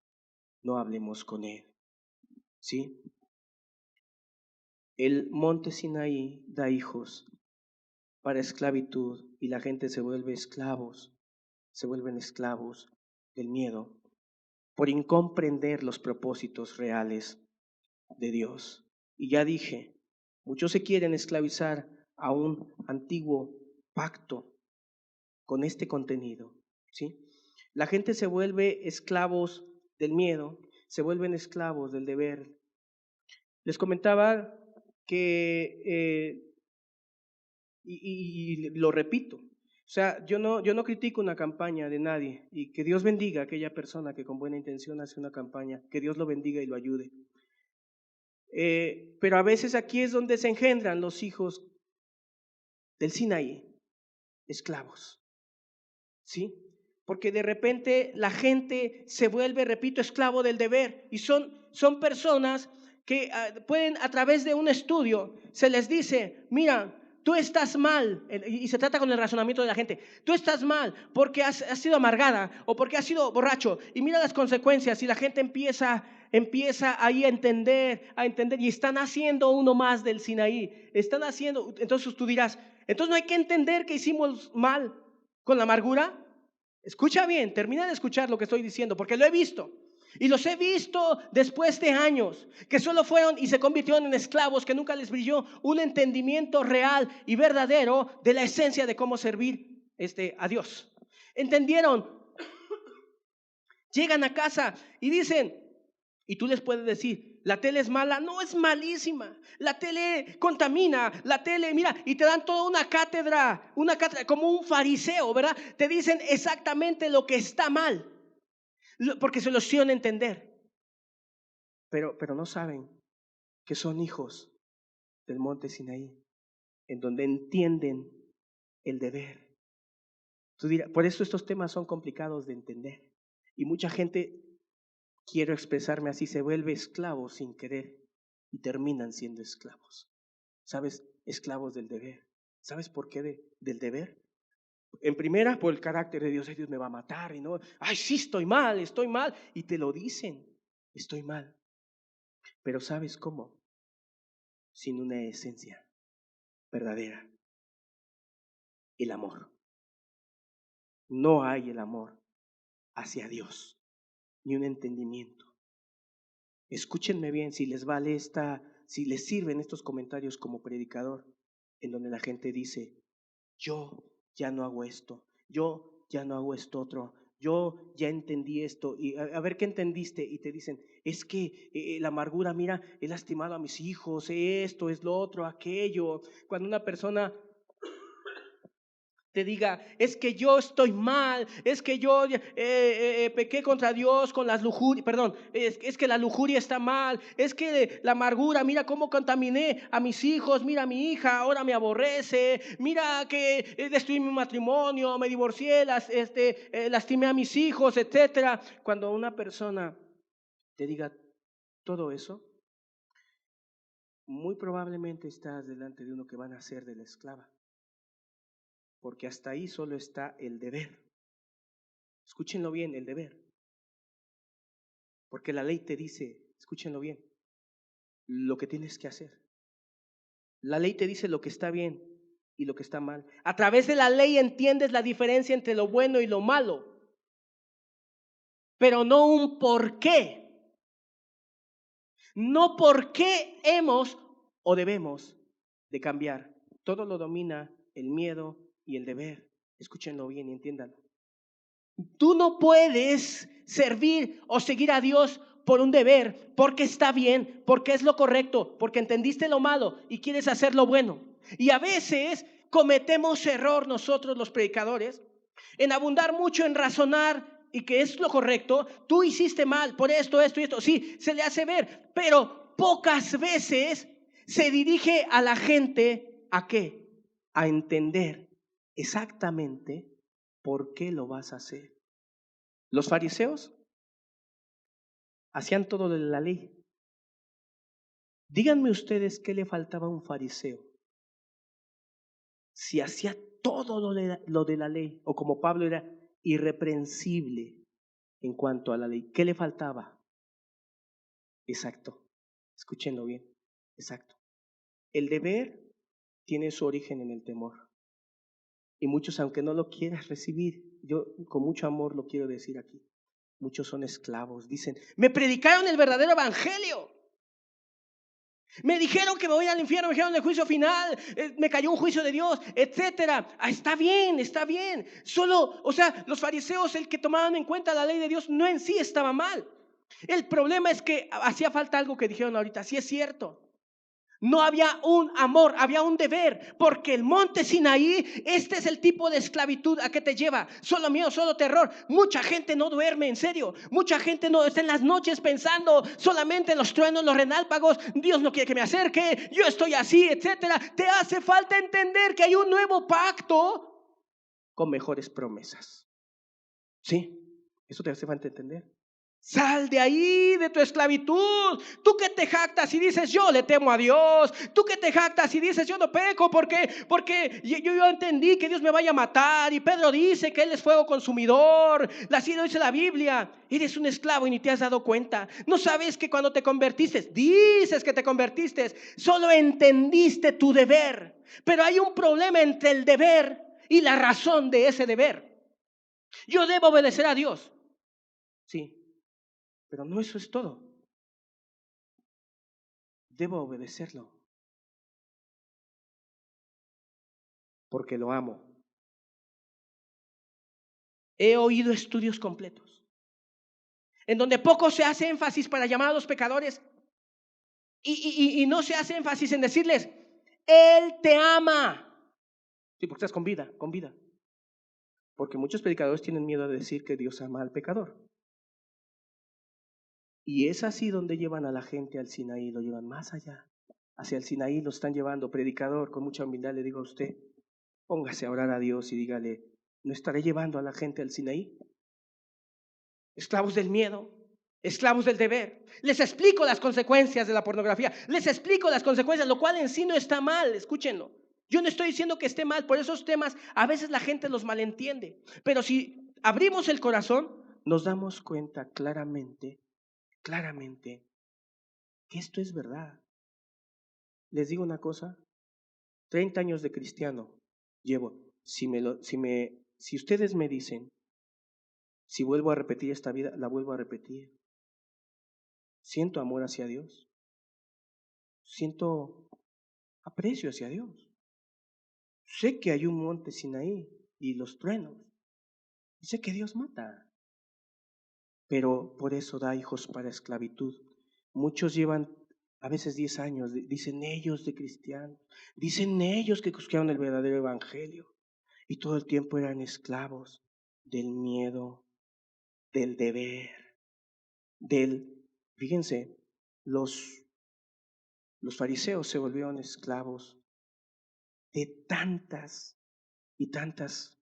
no hablemos con Él. ¿Sí? El monte Sinaí da hijos para esclavitud y la gente se vuelve esclavos, se vuelven esclavos del miedo por incomprender los propósitos reales de Dios. Y ya dije, muchos se quieren esclavizar a un antiguo pacto con este contenido, ¿sí? La gente se vuelve esclavos del miedo, se vuelven esclavos del deber. Les comentaba que, y lo repito, o sea, yo no critico una campaña de nadie y que Dios bendiga a aquella persona que con buena intención hace una campaña, que Dios lo bendiga y lo ayude. Pero a veces aquí es donde se engendran los hijos del Sinaí, esclavos, ¿sí? Porque de repente la gente se vuelve, repito, esclavo del deber y son personas que pueden a través de un estudio, se les dice, mira, tú estás mal, y se trata con el razonamiento de la gente, tú estás mal porque has sido amargada o porque has sido borracho y mira las consecuencias y la gente empieza ahí a entender y están haciendo uno más del Sinaí, están haciendo, entonces tú dirás, entonces no hay que entender que hicimos mal con la amargura. Escucha bien, termina de escuchar lo que estoy diciendo, porque lo he visto. Y los he visto después de años, que solo fueron y se convirtieron en esclavos, que nunca les brilló un entendimiento real y verdadero de la esencia de cómo servir a Dios. ¿Entendieron? Llegan a casa y dicen, y tú les puedes decir, la tele es mala, no, es malísima, la tele contamina, la tele, mira, y te dan toda una cátedra como un fariseo, ¿verdad? Te dicen exactamente lo que está mal, porque se lo hicieron entender, pero no saben que son hijos del monte Sinaí, en donde entienden el deber. Tú dirás, por eso estos temas son complicados de entender, y mucha gente, quiero expresarme así, se vuelve esclavo sin querer y terminan siendo esclavos. ¿Sabes? Esclavos del deber. ¿Sabes por qué del deber? En primera, por el carácter de Dios, ay, Dios me va a matar, y no, ay, sí, estoy mal, y te lo dicen, estoy mal. Pero ¿sabes cómo? Sin una esencia verdadera, el amor. No hay el amor hacia Dios, ni un entendimiento. Escúchenme bien, si les sirven estos comentarios como predicador, en donde la gente dice, yo ya no hago esto, yo ya no hago esto otro, yo ya entendí esto, y a ver qué entendiste, y te dicen, es que la amargura, mira, he lastimado a mis hijos, esto, es lo otro, aquello. Cuando una persona te diga, es que yo estoy mal, es que yo pequé contra Dios con las lujurias, perdón, es que la lujuria está mal, es que la amargura, mira cómo contaminé a mis hijos, mira a mi hija, ahora me aborrece, mira que destruí mi matrimonio, me divorcié, lastimé a mis hijos, etcétera. Cuando una persona te diga todo eso, muy probablemente estás delante de uno que van a ser de la esclava. Porque hasta ahí solo está el deber. Escúchenlo bien, el deber. Porque la ley te dice, escúchenlo bien, lo que tienes que hacer. La ley te dice lo que está bien y lo que está mal. A través de la ley entiendes la diferencia entre lo bueno y lo malo, pero no un por qué. No por qué hemos o debemos de cambiar. Todo lo domina el miedo y el deber. Escúchenlo bien y entiéndanlo. Tú no puedes servir o seguir a Dios por un deber, porque está bien, porque es lo correcto, porque entendiste lo malo y quieres hacer lo bueno. Y a veces cometemos error nosotros los predicadores en abundar mucho en razonar y que es lo correcto. Tú hiciste mal por esto, esto y esto. Sí, se le hace ver, pero pocas veces se dirige a la gente ¿a qué? A entender exactamente ¿por qué lo vas a hacer? Los fariseos hacían todo de la ley. Díganme ustedes qué le faltaba a un fariseo si hacía todo lo de la ley, o como Pablo era irreprensible en cuanto a la ley. ¿Qué le faltaba? Exacto, escúchenlo bien, exacto. El deber tiene su origen en el temor. Y muchos, aunque no lo quieras recibir, yo con mucho amor lo quiero decir aquí. Muchos son esclavos, dicen, me predicaron el verdadero evangelio. Me dijeron que me voy al infierno, me dijeron el juicio final, me cayó un juicio de Dios, etcétera. Está bien, está bien. Solo, o sea, los fariseos, el que tomaban en cuenta la ley de Dios, no en sí estaba mal. El problema es que hacía falta algo que dijeron ahorita, sí es cierto. No había un amor, había un deber, porque el monte Sinaí, este es el tipo de esclavitud a que te lleva. Solo miedo, solo terror. Mucha gente no duerme, en serio. Mucha gente no está en las noches pensando solamente en los truenos, los relámpagos. Dios no quiere que me acerque, yo estoy así, etcétera. Te hace falta entender que hay un nuevo pacto con mejores promesas. ¿Sí? Eso te hace falta entender. Sal de ahí, de tu esclavitud. Tú que te jactas y dices, yo le temo a Dios. Tú que te jactas y dices, yo no peco porque yo entendí que Dios me vaya a matar. Y Pedro dice que Él es fuego consumidor. Así lo dice la Biblia. Eres un esclavo y ni te has dado cuenta. No sabes que cuando te convertiste, dices que te convertiste, solo entendiste tu deber. Pero hay un problema entre el deber y la razón de ese deber. Yo debo obedecer a Dios. Sí. Pero no eso es todo. Debo obedecerlo porque lo amo. He oído estudios completos en donde poco se hace énfasis para llamar a los pecadores y no se hace énfasis en decirles, Él te ama. Sí, porque estás con vida, con vida. Porque muchos predicadores tienen miedo de decir que Dios ama al pecador. Y es así donde llevan a la gente al Sinaí, lo llevan más allá. Hacia el Sinaí lo están llevando. Predicador, con mucha humildad le digo a usted, póngase a orar a Dios y dígale, ¿no estaré llevando a la gente al Sinaí? Esclavos del miedo, esclavos del deber. Les explico las consecuencias de la pornografía, les explico las consecuencias, lo cual en sí no está mal, escúchenlo. Yo no estoy diciendo que esté mal, por esos temas a veces la gente los malentiende. Pero si abrimos el corazón, nos damos cuenta claramente que esto es verdad. Les digo una cosa, 30 años de cristiano llevo. Si ustedes me dicen, si vuelvo a repetir esta vida, la vuelvo a repetir. Siento amor hacia Dios. Siento aprecio hacia Dios. Sé que hay un monte Sinaí y los truenos. Y sé que Dios mata. Pero por eso da hijos para esclavitud. Muchos llevan a veces 10 años, dicen ellos de cristianos, dicen ellos que buscaron el verdadero evangelio. Y todo el tiempo eran esclavos del miedo, del deber, fíjense, los fariseos se volvieron esclavos de tantas y tantas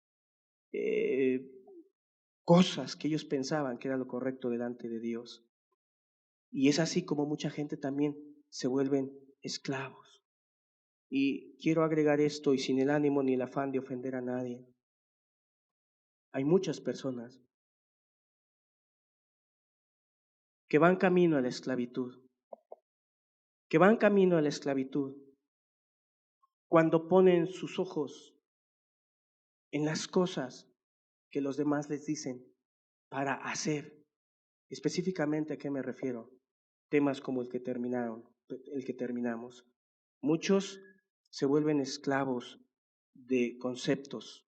cosas que ellos pensaban que era lo correcto delante de Dios. Y es así como mucha gente también se vuelven esclavos. Y quiero agregar esto, y sin el ánimo ni el afán de ofender a nadie. Hay muchas personas que van camino a la esclavitud, cuando ponen sus ojos en las cosas que los demás les dicen para hacer. Específicamente, ¿a qué me refiero? Temas como el que terminamos. Muchos se vuelven esclavos de conceptos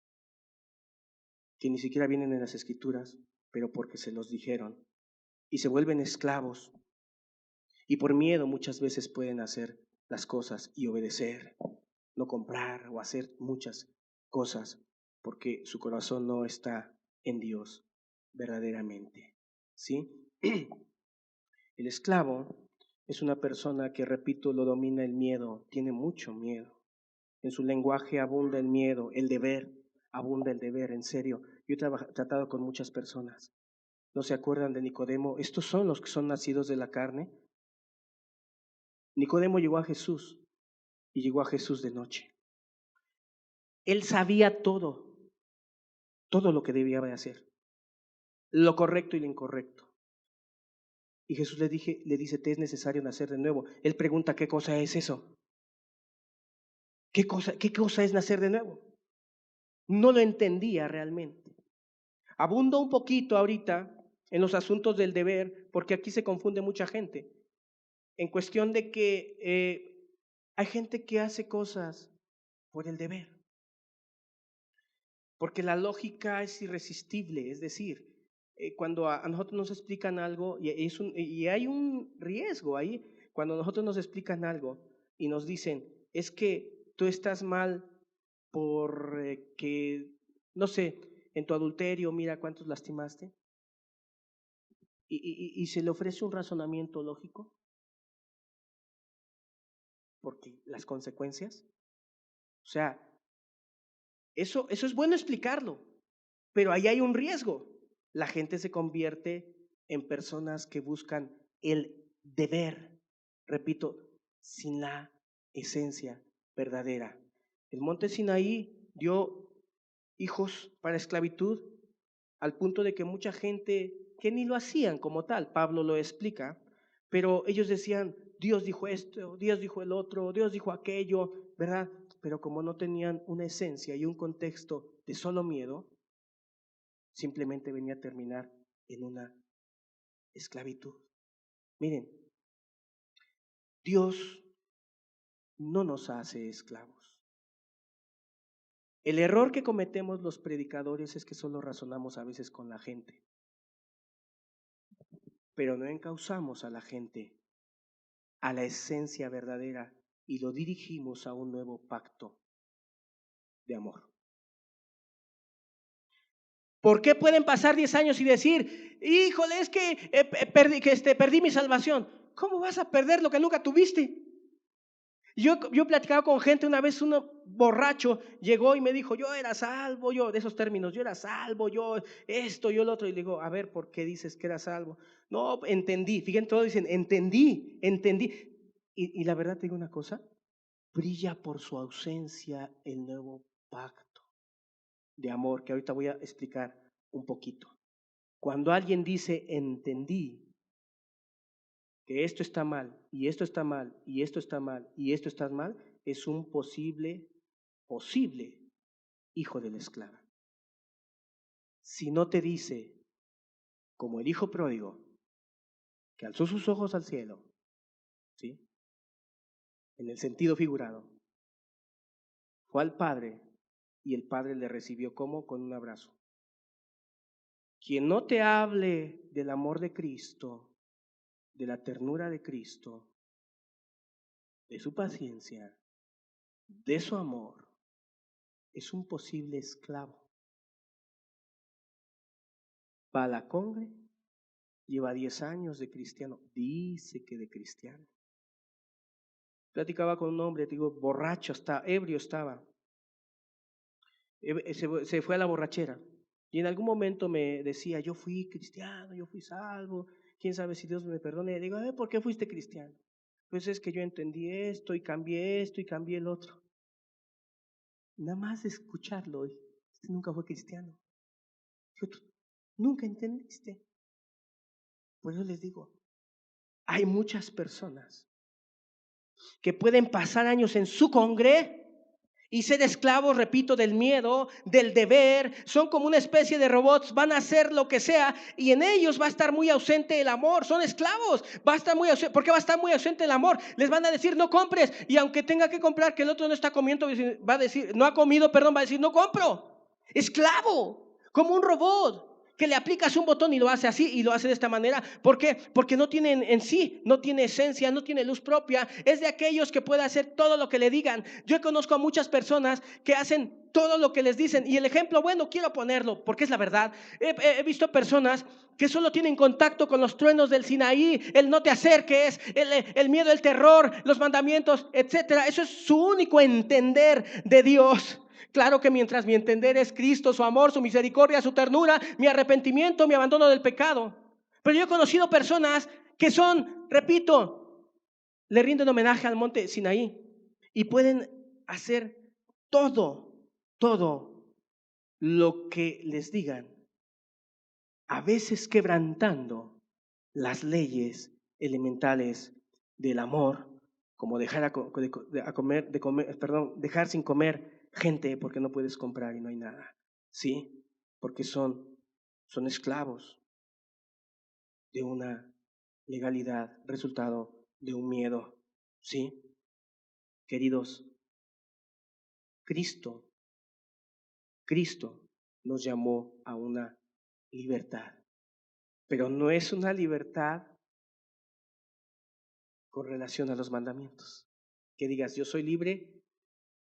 que ni siquiera vienen en las escrituras, pero porque se los dijeron. Y se vuelven esclavos. Y por miedo muchas veces pueden hacer las cosas y obedecer, no comprar o hacer muchas cosas, porque su corazón no está en Dios verdaderamente. ¿Sí? El esclavo es una persona que, repito, lo domina el miedo, tiene mucho miedo. En su lenguaje abunda el miedo, el deber, abunda el deber, en serio. Yo he tratado con muchas personas. ¿No se acuerdan de Nicodemo? Estos son los que son nacidos de la carne. Nicodemo llegó a Jesús y llegó a Jesús de noche. Él sabía todo lo que debía de hacer, lo correcto y lo incorrecto. Y Jesús le dice, te es necesario nacer de nuevo. Él pregunta, ¿qué cosa es eso? ¿Qué cosa es nacer de nuevo? No lo entendía realmente. Abundo un poquito ahorita en los asuntos del deber, porque aquí se confunde mucha gente. En cuestión de que hay gente que hace cosas por el deber. Porque la lógica es irresistible, es decir, cuando a nosotros nos explican algo, y hay un riesgo ahí, cuando a nosotros nos explican algo y nos dicen, es que tú estás mal porque, no sé, en tu adulterio, mira cuántos lastimaste, y se le ofrece un razonamiento lógico, porque las consecuencias, o sea, eso es bueno explicarlo, pero ahí hay un riesgo. La gente se convierte en personas que buscan el deber, repito, sin la esencia verdadera. El monte Sinaí dio hijos para esclavitud al punto de que mucha gente que ni lo hacían como tal, Pablo lo explica, pero ellos decían, Dios dijo esto, Dios dijo el otro, Dios dijo aquello, ¿verdad? Pero como no tenían una esencia y un contexto de solo miedo, simplemente venía a terminar en una esclavitud. Miren, Dios no nos hace esclavos. El error que cometemos los predicadores es que solo razonamos a veces con la gente, pero no encauzamos a la gente a la esencia verdadera y lo dirigimos a un nuevo pacto de amor. ¿Por qué pueden pasar 10 años y decir, híjole, es que perdí mi salvación? ¿Cómo vas a perder lo que nunca tuviste? Yo he platicado con gente, una vez uno borracho llegó y me dijo, yo era salvo, yo, de esos términos, yo era salvo, yo esto, yo lo otro. Y le digo, a ver, ¿por qué dices que era salvo? No, entendí, fíjense, todos dicen, entendí. Y la verdad te digo una cosa, brilla por su ausencia el nuevo pacto de amor, que ahorita voy a explicar un poquito. Cuando alguien dice, entendí que esto está mal, y esto está mal, y esto está mal, y esto está mal, es un posible hijo de la esclava. Si no te dice, como el hijo pródigo, que alzó sus ojos al cielo, ¿sí? En el sentido figurado, fue al Padre y el Padre le recibió como con un abrazo. Quien no te hable del amor de Cristo, de la ternura de Cristo, de su paciencia, de su amor, es un posible esclavo. Va a la congre, lleva 10 años de cristiano, dice que de cristiano. Platicaba con un hombre, digo, borracho, ebrio estaba. Se fue a la borrachera. Y en algún momento me decía, yo fui cristiano, yo fui salvo, quién sabe si Dios me perdone. Y digo, a ver, ¿por qué fuiste cristiano? Pues es que yo entendí esto y cambié el otro. Nada más de escucharlo, este nunca fue cristiano. Digo, tú nunca entendiste. Por eso les digo, hay muchas personas que pueden pasar años en su congre y ser esclavos, repito, del miedo, del deber. Son como una especie de robots, van a hacer lo que sea y en ellos va a estar muy ausente el amor. Son esclavos, va a estar muy ausente. ¿Por qué va a estar muy ausente el amor? Les van a decir no compres, y aunque tenga que comprar, que el otro no está comiendo, va a decir, no ha comido, perdón, va a decir no compro. Esclavo, como un robot, que le aplicas un botón y lo hace así y lo hace de esta manera. ¿Por qué? Porque no tiene en sí, no tiene esencia, no tiene luz propia. Es de aquellos que puede hacer todo lo que le digan. Yo conozco a muchas personas que hacen todo lo que les dicen. Y el ejemplo, bueno, quiero ponerlo porque es la verdad. He visto personas que solo tienen contacto con los truenos del Sinaí, el no te acerques, el miedo, el terror, los mandamientos, etcétera. Eso es su único entender de Dios. Claro que mientras mi entender es Cristo, su amor, su misericordia, su ternura, mi arrepentimiento, mi abandono del pecado. Pero yo he conocido personas que son, repito, le rinden homenaje al monte Sinaí y pueden hacer todo lo que les digan, a veces quebrantando las leyes elementales del amor, como dejar dejar sin comer gente porque no puedes comprar y no hay nada, ¿sí? Porque son esclavos de una legalidad, resultado de un miedo, ¿sí? Queridos, Cristo nos llamó a una libertad, pero no es una libertad con relación a los mandamientos. Que digas, yo soy libre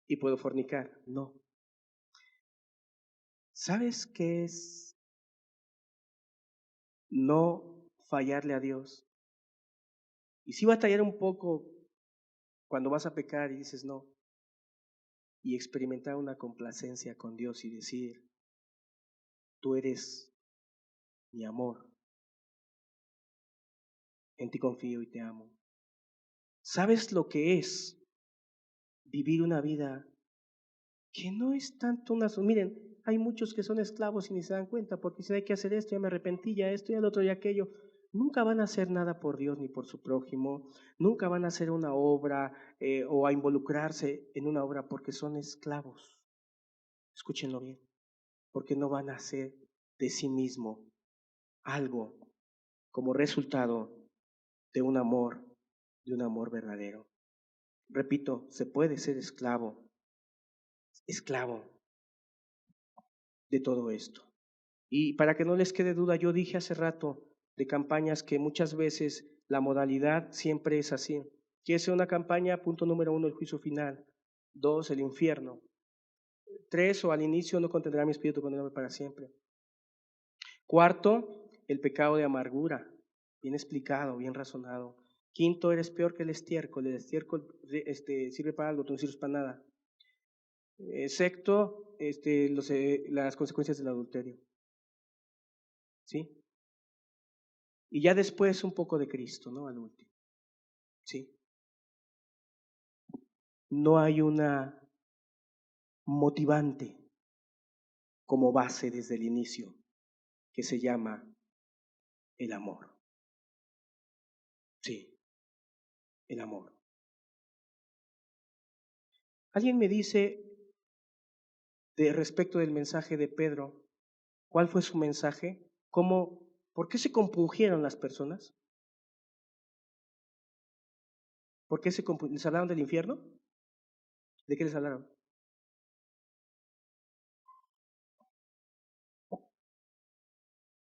y puedo fornicar. No. ¿Sabes qué es no fallarle a Dios? Y sí batallar un poco cuando vas a pecar y dices no. Y experimentar una complacencia con Dios y decir, tú eres mi amor, en ti confío y te amo. ¿Sabes lo que es vivir una vida que no es tanto una... Miren, hay muchos que son esclavos y ni se dan cuenta porque dicen hay que hacer esto, ya me arrepentí, ya esto, ya lo otro, ya aquello. Nunca van a hacer nada por Dios ni por su prójimo, nunca van a hacer una obra o a involucrarse en una obra porque son esclavos. Escúchenlo bien, porque no van a hacer de sí mismo algo como resultado de un amor verdadero. Repito, se puede ser esclavo de todo esto. Y para que no les quede duda, yo dije hace rato de campañas que muchas veces la modalidad siempre es así. Quiere ser una campaña, punto número 1, el juicio final. 2, el infierno. 3, o al inicio no contendrá mi espíritu condenado para siempre. 4, el pecado de amargura. Bien explicado, bien razonado. 5, eres peor que el estiércol. El estiércol sirve para algo, tú no sirves para nada. 6, las consecuencias del adulterio. ¿Sí? Y ya después un poco de Cristo, ¿no? Al último. ¿Sí? no hay una motivante como base desde el inicio que se llama el amor. Sí, el amor. Alguien me dice de respecto del mensaje de Pedro, ¿cuál fue su mensaje? ¿Cómo, por qué se compungieron las personas? ¿Por qué les hablaron del infierno? ¿De qué les hablaron?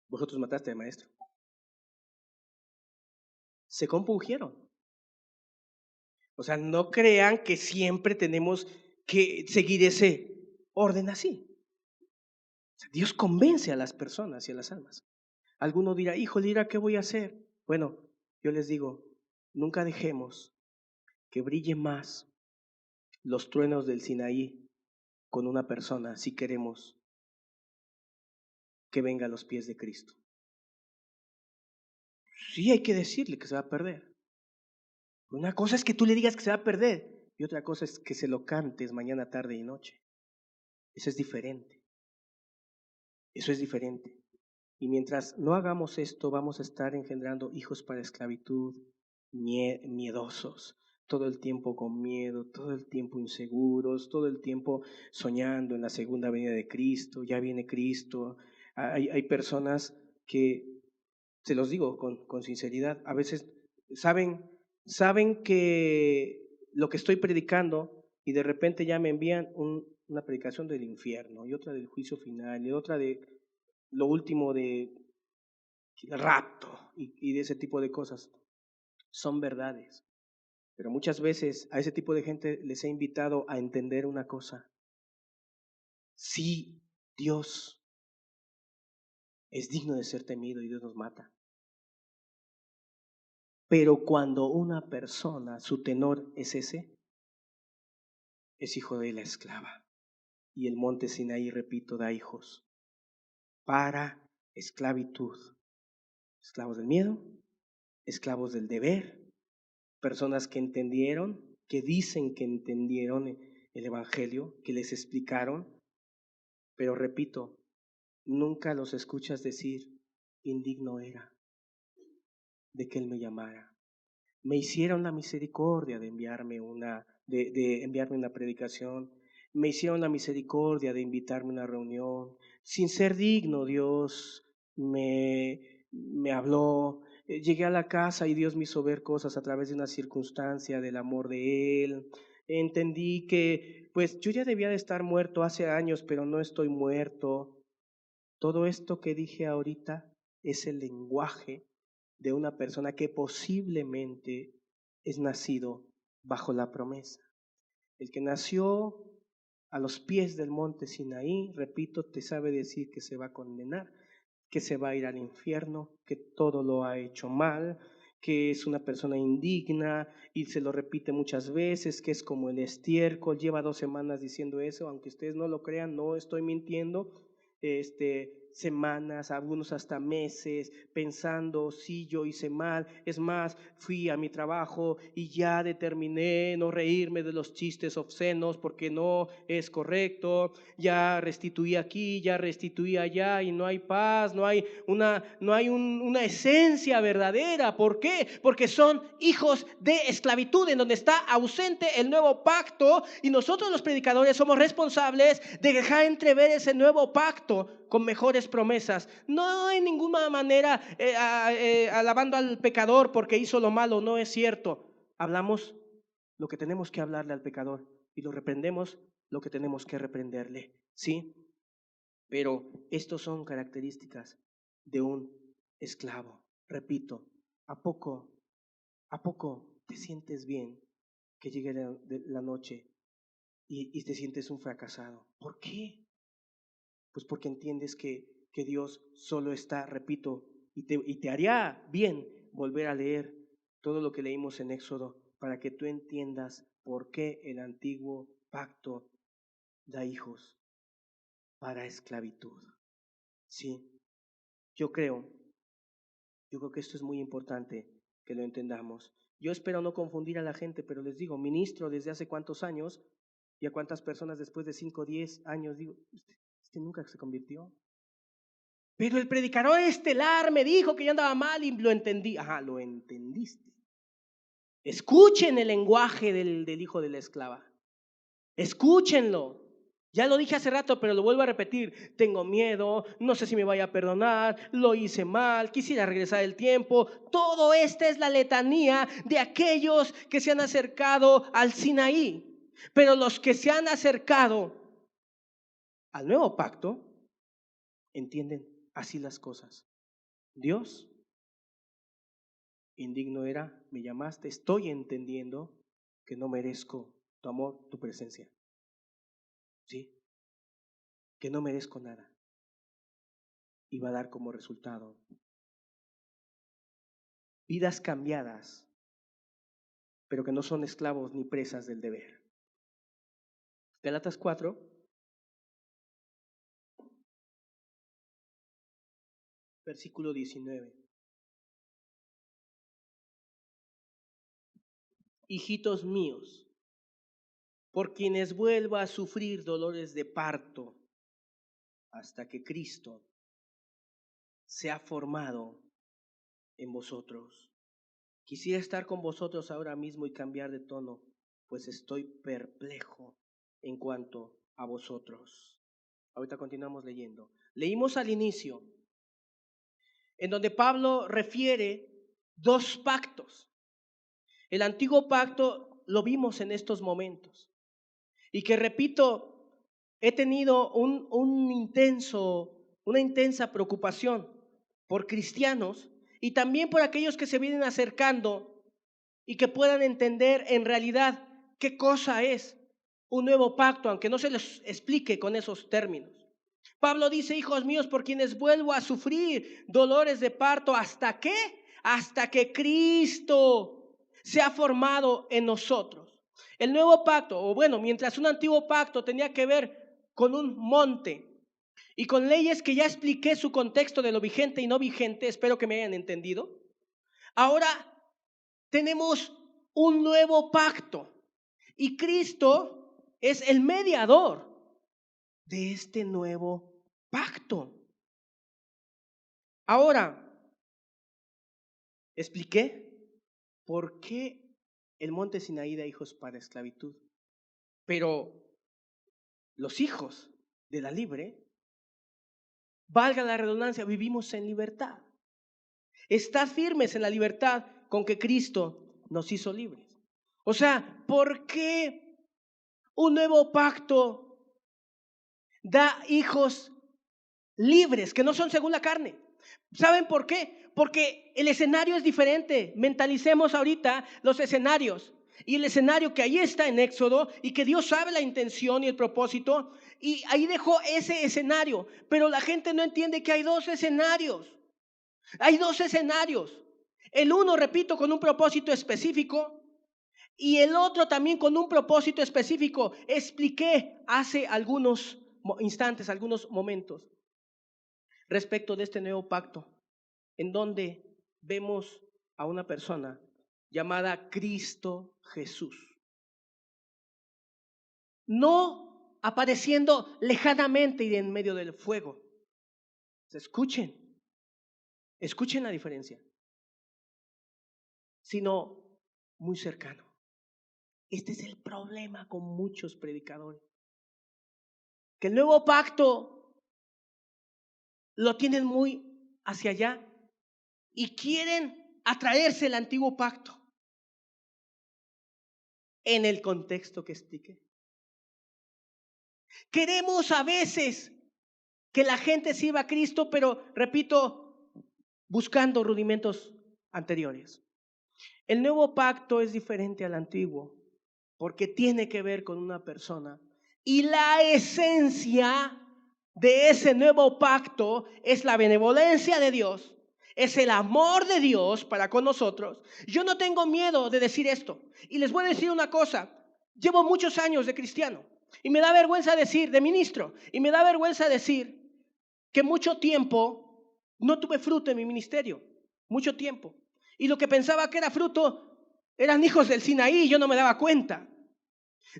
Vosotros mataste al maestro. Se compungieron. O sea, no crean que siempre tenemos que seguir ese orden así. O sea, Dios convence a las personas y a las almas. Alguno dirá, hijo, dirá, ¿qué voy a hacer? Bueno, yo les digo, nunca dejemos que brille más los truenos del Sinaí con una persona si queremos que venga a los pies de Cristo. Sí hay que decirle que se va a perder. Una cosa es que tú le digas que se va a perder y otra cosa es que se lo cantes mañana, tarde y noche. Eso es diferente. Eso es diferente. Y mientras no hagamos esto, vamos a estar engendrando hijos para esclavitud, miedosos, todo el tiempo con miedo, todo el tiempo inseguros, todo el tiempo soñando en la segunda venida de Cristo, ya viene Cristo. Hay personas que, se los digo con sinceridad, a veces saben que lo que estoy predicando y de repente ya me envían una predicación del infierno y otra del juicio final y otra de lo último de rapto y de ese tipo de cosas. Son verdades. Pero muchas veces a ese tipo de gente les he invitado a entender una cosa. Sí, Dios es digno de ser temido y Dios nos mata. Pero cuando una persona, su tenor es ese, es hijo de la esclava. Y el monte Sinaí, repito, da hijos para esclavitud. Esclavos del miedo, esclavos del deber, personas que entendieron, que dicen que entendieron el Evangelio, que les explicaron, pero repito, nunca los escuchas decir, indigno era de que Él me llamara. Me hicieron la misericordia de enviarme una predicación, me hicieron la misericordia de invitarme a una reunión. Sin ser digno, Dios me habló. Llegué a la casa y Dios me hizo ver cosas a través de una circunstancia del amor de Él. Entendí que, pues yo ya debía de estar muerto hace años, pero no estoy muerto. Todo esto que dije ahorita es el lenguaje de una persona que posiblemente es nacido bajo la promesa. El que nació a los pies del monte Sinaí, repito, te sabe decir que se va a condenar, que se va a ir al infierno, que todo lo ha hecho mal, que es una persona indigna y se lo repite muchas veces, que es como el estiércol. Lleva 2 semanas diciendo eso, aunque ustedes no lo crean, no estoy mintiendo. Semanas, algunos hasta meses, pensando, sí, yo hice mal. Es más, fui a mi trabajo y ya determiné no reírme de los chistes obscenos porque no es correcto. Ya restituí aquí, ya restituí allá y no hay paz, no hay una esencia verdadera. ¿Por qué? Porque son hijos de esclavitud en donde está ausente el nuevo pacto y nosotros los predicadores somos responsables de dejar entrever ese nuevo pacto con mejores promesas. No en ninguna manera alabando al pecador porque hizo lo malo, no es cierto. Hablamos lo que tenemos que hablarle al pecador y lo reprendemos lo que tenemos que reprenderle, ¿sí? Pero estos son características de un esclavo. Repito, ¿a poco te sientes bien que llegue la noche y te sientes un fracasado? ¿Por qué? Pues porque entiendes que Dios solo está, repito, y te haría bien volver a leer todo lo que leímos en Éxodo para que tú entiendas por qué el antiguo pacto da hijos para esclavitud. Sí, yo creo que esto es muy importante que lo entendamos. Yo espero no confundir a la gente, pero les digo, ministro desde hace cuántos años y a cuántas personas después de 5 o 10 años, digo, este nunca se convirtió. Pero el predicador estelar me dijo que yo andaba mal y lo entendí. Ajá, lo entendiste. Escuchen el lenguaje del hijo de la esclava. Escúchenlo. Ya lo dije hace rato, pero lo vuelvo a repetir. Tengo miedo, no sé si me vaya a perdonar, lo hice mal, quisiera regresar el tiempo. Todo esta es la letanía de aquellos que se han acercado al Sinaí. Pero los que se han acercado al nuevo pacto entienden así las cosas. Dios, indigno era, me llamaste, estoy entendiendo que no merezco tu amor, tu presencia. ¿Sí? Que no merezco nada. Y va a dar como resultado vidas cambiadas, pero que no son esclavos ni presas del deber. Gálatas 4, versículo 19. Hijitos míos, por quienes vuelva a sufrir dolores de parto hasta que Cristo sea formado en vosotros. Quisiera estar con vosotros ahora mismo y cambiar de tono, pues estoy perplejo en cuanto a vosotros. Ahorita continuamos leyendo. Leímos al inicio, en donde Pablo refiere dos pactos. El antiguo pacto lo vimos en estos momentos. Y que repito, he tenido una intensa preocupación por cristianos y también por aquellos que se vienen acercando y que puedan entender en realidad qué cosa es un nuevo pacto, aunque no se les explique con esos términos. Pablo dice, hijos míos, por quienes vuelvo a sufrir dolores de parto, ¿hasta qué? Hasta que Cristo se ha formado en nosotros. El nuevo pacto, o bueno, mientras un antiguo pacto tenía que ver con un monte y con leyes que ya expliqué su contexto de lo vigente y no vigente, espero que me hayan entendido. Ahora tenemos un nuevo pacto y Cristo es el mediador de este nuevo pacto. Ahora, expliqué por qué el monte Sinaí da hijos para esclavitud, pero los hijos de la libre, valga la redundancia, vivimos en libertad. Estad firmes en la libertad con que Cristo nos hizo libres. O sea, ¿por qué un nuevo pacto da hijos libres que no son según la carne? ¿Saben por qué? Porque el escenario es diferente. Mentalicemos ahorita los escenarios. Y el escenario que ahí está en Éxodo y que Dios sabe la intención y el propósito, y ahí dejó ese escenario. Pero la gente no entiende que hay dos escenarios. Hay dos escenarios. El uno, repito, con un propósito específico y el otro también con un propósito específico. Expliqué hace algunos instantes, algunos momentos, respecto de este nuevo pacto, en donde vemos a una persona llamada Cristo Jesús. No apareciendo lejanamente y en medio del fuego. Escuchen la diferencia, sino muy cercano. Este es el problema con muchos predicadores, que el nuevo pacto lo tienen muy hacia allá y quieren atraerse el antiguo pacto en el contexto que expliqué. Queremos a veces que la gente sirva a Cristo, pero repito, buscando rudimentos anteriores. El nuevo pacto es diferente al antiguo porque tiene que ver con una persona y la esencia de ese nuevo pacto es la benevolencia de Dios, es el amor de Dios para con nosotros. Yo no tengo miedo de decir esto y les voy a decir una cosa, llevo muchos años de cristiano y me da vergüenza decir, de ministro, y me da vergüenza decir que mucho tiempo no tuve fruto en mi ministerio, mucho tiempo. Y lo que pensaba que era fruto Eran hijos del Sinaí, yo no me daba cuenta.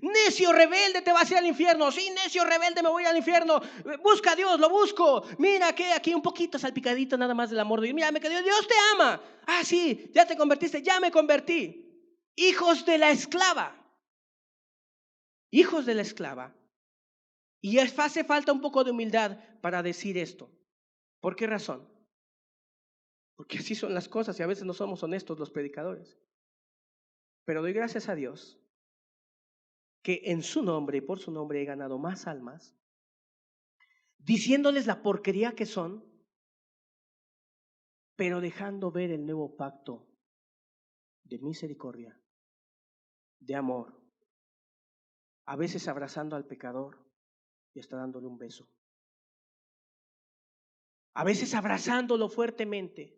Necio rebelde, te vas a ir al infierno. Sí, necio rebelde, me voy al infierno. Busca a Dios, lo busco. Mira que aquí un poquito salpicadito nada más del amor de Dios. Mira, me quedó, Dios te ama. Ah, sí, ya te convertiste, ya me convertí. Hijos de la esclava. Hijos de la esclava. Y hace falta un poco de humildad para decir esto. ¿Por qué razón? Porque así son las cosas y a veces no somos honestos los predicadores. Pero doy gracias a Dios que en su nombre y por su nombre he ganado más almas, diciéndoles la porquería que son, pero dejando ver el nuevo pacto de misericordia, de amor, a veces abrazando al pecador y hasta dándole un beso, a veces abrazándolo fuertemente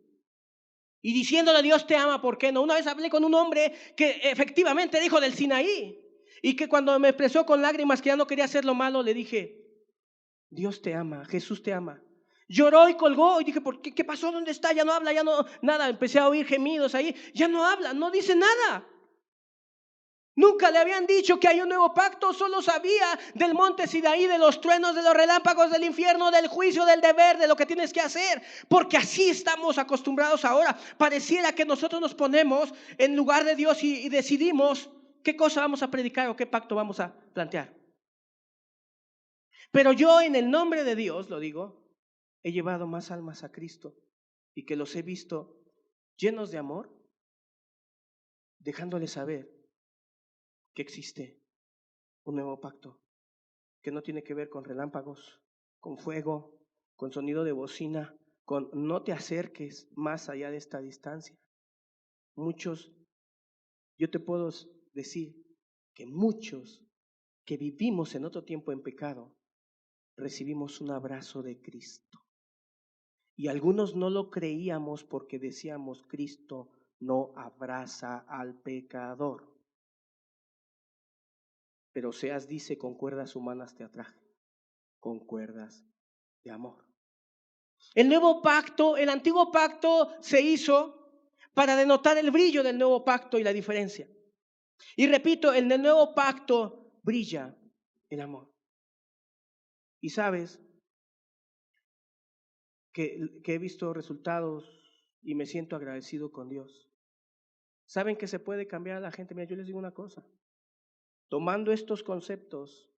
y diciéndole Dios te ama, ¿por qué no? Una vez hablé con un hombre que efectivamente dijo del Sinaí y que cuando me expresó con lágrimas que ya no quería hacer lo malo, le dije, Dios te ama, Jesús te ama. Lloró y colgó y dije, ¿por qué? ¿Qué pasó? ¿Dónde está? Ya no habla, ya no, nada. Empecé a oír gemidos ahí. Ya no habla, no dice nada. Nunca le habían dicho que hay un nuevo pacto, solo sabía del monte Sinaí, de los truenos, de los relámpagos del infierno, del juicio, del deber, de lo que tienes que hacer. Porque así estamos acostumbrados ahora. Pareciera que nosotros nos ponemos en lugar de Dios y decidimos qué cosa vamos a predicar o qué pacto vamos a plantear. Pero yo en el nombre de Dios, lo digo, he llevado más almas a Cristo y que los he visto llenos de amor, dejándoles saber que existe un nuevo pacto, que no tiene que ver con relámpagos, con fuego, con sonido de bocina, con no te acerques más allá de esta distancia. Muchos, yo te puedo decir que muchos que vivimos en otro tiempo en pecado, recibimos un abrazo de Cristo. Y algunos no lo creíamos porque decíamos, Cristo no abraza al pecador. Pero Oseas dice, con cuerdas humanas te atraje, con cuerdas de amor. El nuevo pacto, el antiguo pacto se hizo para denotar el brillo del nuevo pacto y la diferencia. Y repito, en el nuevo pacto brilla el amor. Y sabes que he visto resultados y me siento agradecido con Dios. ¿Saben que se puede cambiar a la gente? Mira, yo les digo una cosa. Tomando estos conceptos,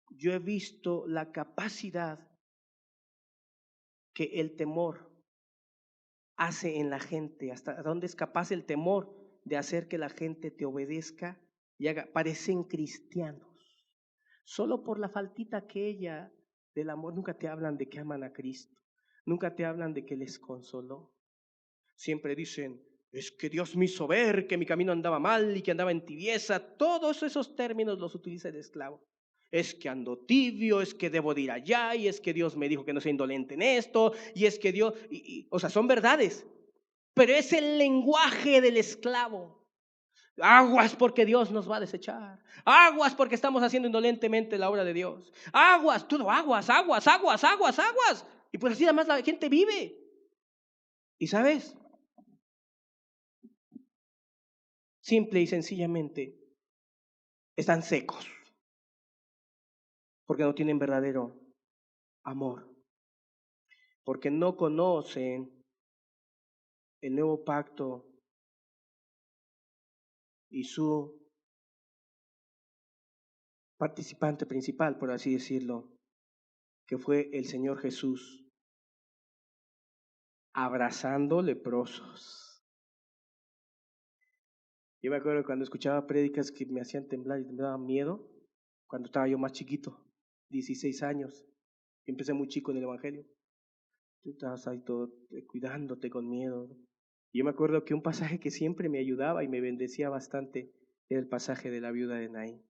yo he visto la capacidad que el temor hace en la gente, hasta dónde es capaz el temor de hacer que la gente te obedezca y haga, parecen cristianos. Solo por la faltita que ella del amor, nunca te hablan de que aman a Cristo, nunca te hablan de que les consoló. Siempre dicen, es que Dios me hizo ver que mi camino andaba mal y que andaba en tibieza. Todos esos términos los utiliza el esclavo. Es que ando tibio, es que debo de ir allá, y es que Dios me dijo que no sea indolente en esto, y es que Dios, o sea, son verdades, pero es el lenguaje del esclavo. Aguas porque Dios nos va a desechar. Aguas porque estamos haciendo indolentemente la obra de Dios. Aguas, todo aguas, aguas, aguas, aguas, aguas. Y pues así además la gente vive. ¿Y sabes? Simple y sencillamente están secos porque no tienen verdadero amor, porque no conocen el nuevo pacto y su participante principal, por así decirlo, que fue el Señor Jesús, abrazando leprosos. Yo me acuerdo cuando escuchaba prédicas que me hacían temblar y me daban miedo, cuando estaba yo más chiquito, 16 años, empecé muy chico en el Evangelio. Tú estabas ahí todo cuidándote con miedo. Y yo me acuerdo que un pasaje que siempre me ayudaba y me bendecía bastante era el pasaje de la viuda de Naín.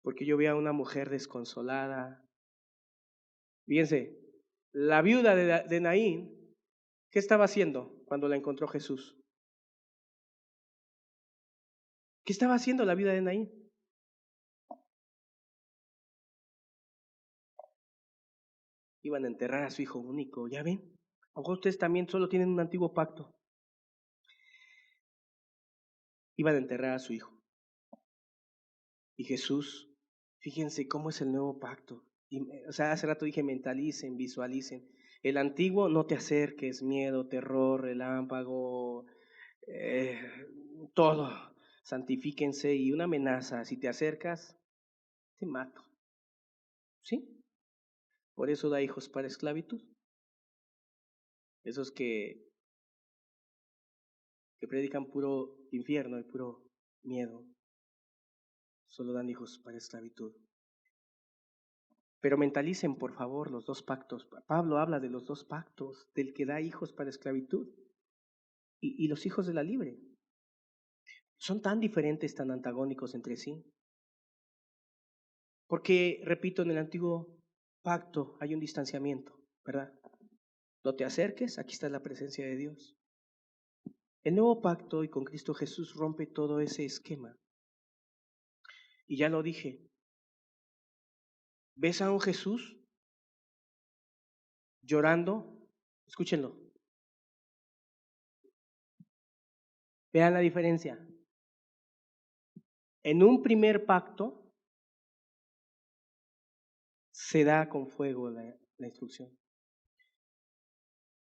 Porque yo veía a una mujer desconsolada. Fíjense, la viuda de Naín, ¿qué estaba haciendo cuando la encontró Jesús? ¿Qué estaba haciendo la viuda de Naín? Iban a enterrar a su hijo único, ¿ya ven? A lo mejor ustedes también solo tienen un antiguo pacto. Iban a enterrar a su hijo. Y Jesús, fíjense cómo es el nuevo pacto. O sea, hace rato dije mentalicen, visualicen. El antiguo, no te acerques, miedo, terror, relámpago, eh, todo. Santifíquense y una amenaza, si te acercas, te mato. ¿Sí? Por eso da hijos para esclavitud. Esos que predican puro infierno y puro miedo, solo dan hijos para esclavitud. Pero mentalicen, por favor, los dos pactos. Pablo habla de los dos pactos, del que da hijos para esclavitud y los hijos de la libre. Son tan diferentes, tan antagónicos entre sí. Porque, repito, en el antiguo pacto hay un distanciamiento, ¿verdad? No te acerques, aquí está la presencia de Dios. El nuevo pacto y con Cristo Jesús rompe todo ese esquema. Y ya lo dije, ¿ves a un Jesús llorando? Escúchenlo. Vean la diferencia. En un primer pacto se da con fuego la instrucción.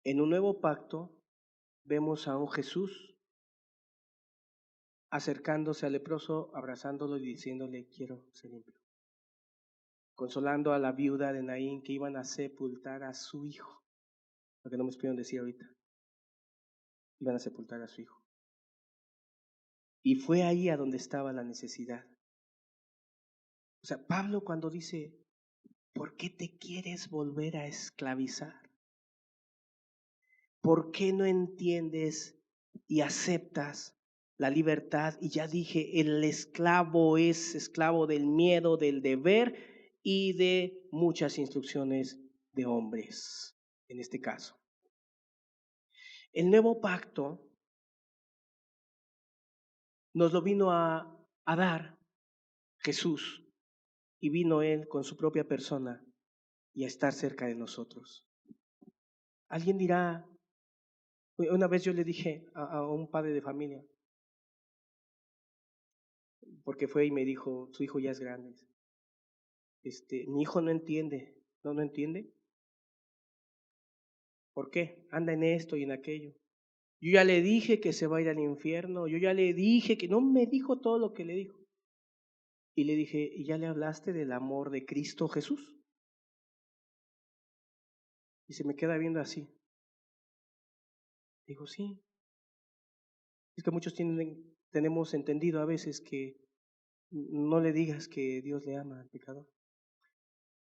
En un nuevo pacto vemos a un Jesús acercándose al leproso, abrazándolo y diciéndole, quiero ser limpio. Consolando a la viuda de Naín que iban a sepultar a su hijo. Lo que no me supieron decir ahorita. Iban a sepultar a su hijo. Y fue ahí a donde estaba la necesidad. O sea, Pablo cuando dice, ¿por qué te quieres volver a esclavizar? ¿Por qué no entiendes y aceptas la libertad? Y ya dije, el esclavo es esclavo del miedo, del deber y de muchas instrucciones de hombres, en este caso. El nuevo pacto nos lo vino a dar Jesús y vino Él con su propia persona y a estar cerca de nosotros. Alguien dirá, una vez yo le dije a un padre de familia, porque fue y me dijo, su hijo ya es grande. Mi hijo no entiende, no entiende. ¿Por qué? Anda en esto y en aquello. Yo ya le dije que se va a ir al infierno, yo ya le dije que no me dijo todo lo que le dijo. Y le dije, ¿y ya le hablaste del amor de Cristo Jesús? Y se me queda viendo así. Digo, sí. Es que muchos tenemos entendido a veces que no le digas que Dios le ama al pecador.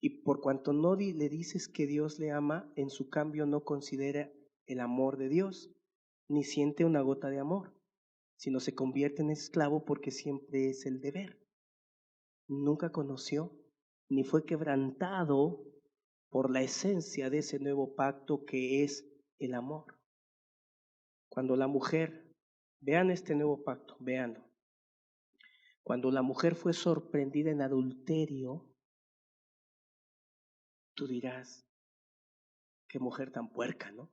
Y por cuanto no le dices que Dios le ama, en su cambio no considera el amor de Dios, ni siente una gota de amor, sino se convierte en esclavo porque siempre es el deber. Nunca conoció, ni fue quebrantado por la esencia de ese nuevo pacto que es el amor. Cuando la mujer, vean este nuevo pacto, veanlo. Cuando la mujer fue sorprendida en adulterio, tú dirás, qué mujer tan puerca, ¿no?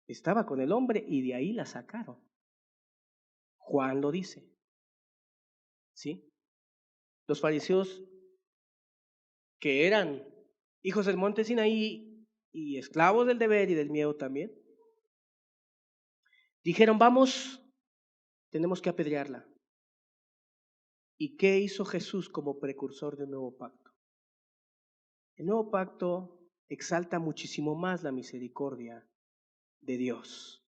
Estaba con el hombre y de ahí la sacaron. Juan lo dice, ¿sí? Los fariseos que eran hijos del monte Sinaí y esclavos del deber y del miedo también, dijeron, vamos, tenemos que apedrearla. ¿Y qué hizo Jesús como precursor del nuevo pacto? El nuevo pacto exalta muchísimo más la misericordia de Dios.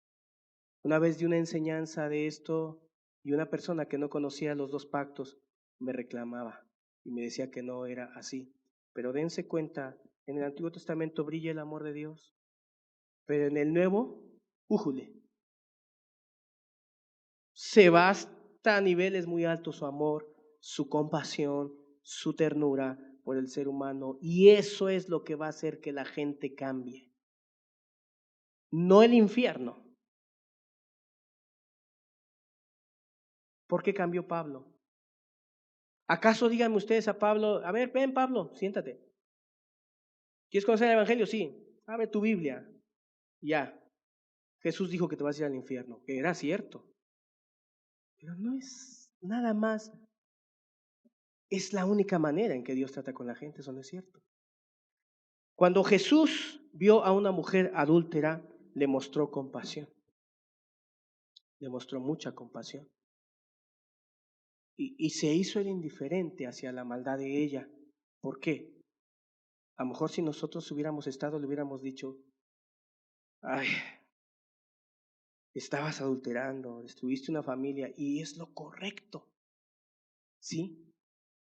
Una vez di una enseñanza de esto y una persona que no conocía los dos pactos me reclamaba y me decía que no era así. Pero dense cuenta, en el Antiguo Testamento brilla el amor de Dios, pero en el Nuevo, újule, se va hasta a niveles muy altos su amor, su compasión, su ternura por el ser humano. Y eso es lo que va a hacer que la gente cambie. No el infierno. ¿Por qué cambió Pablo? ¿Acaso díganme ustedes a Pablo, a ver, ven Pablo, siéntate. ¿Quieres conocer el Evangelio? Sí. Abre tu Biblia. Ya. Jesús dijo que te vas a ir al infierno, que era cierto, pero no es nada más, es la única manera en que Dios trata con la gente, eso no es cierto. Cuando Jesús vio a una mujer adúltera, le mostró compasión, le mostró mucha compasión. Y se hizo el indiferente hacia la maldad de ella. ¿Por qué? A lo mejor si nosotros hubiéramos estado, le hubiéramos dicho, ay, estabas adulterando, destruiste una familia y es lo correcto, ¿sí?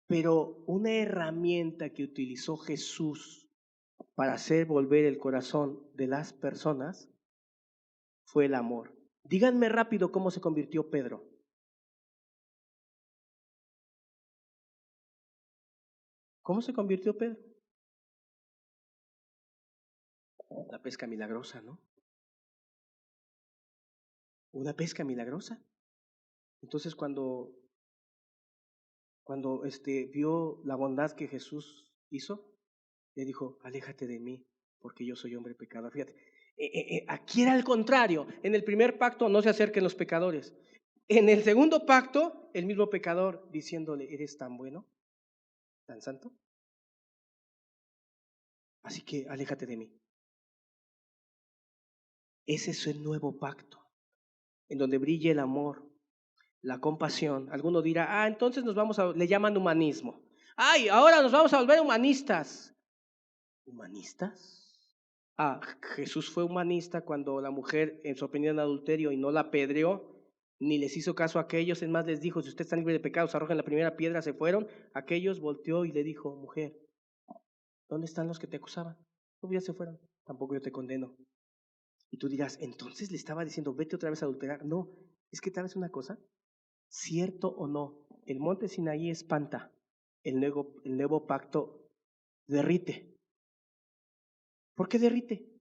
Pero una herramienta que utilizó Jesús para hacer volver el corazón de las personas fue el amor. Díganme rápido cómo se convirtió Pedro. ¿Cómo se convirtió Pedro? La pesca milagrosa, ¿no? Una pesca milagrosa. Entonces cuando vio la bondad que Jesús hizo, le dijo, aléjate de mí, porque yo soy hombre pecador. Fíjate, aquí era al contrario. En el primer pacto no se acerquen los pecadores. En el segundo pacto, el mismo pecador diciéndole, eres tan bueno, tan santo, así que aléjate de mí. Ese es el nuevo pacto, en donde brille el amor, la compasión. Alguno dirá, entonces le llaman humanismo. Ay, ahora nos vamos a volver humanistas. ¿Humanistas? Jesús fue humanista cuando la mujer sorprendió en adulterio y no la apedreó, ni les hizo caso a aquellos. Es más, les dijo, si ustedes están libres de pecados, arrojen la primera piedra, se fueron. Aquellos volteó y le dijo, mujer, ¿dónde están los que te acusaban? No, ya se fueron, tampoco yo te condeno. Y tú dirás, entonces le estaba diciendo, vete otra vez a adulterar. No, es que sabes una cosa, cierto o no, el monte Sinaí espanta, el nuevo pacto derrite. ¿Por qué derrite?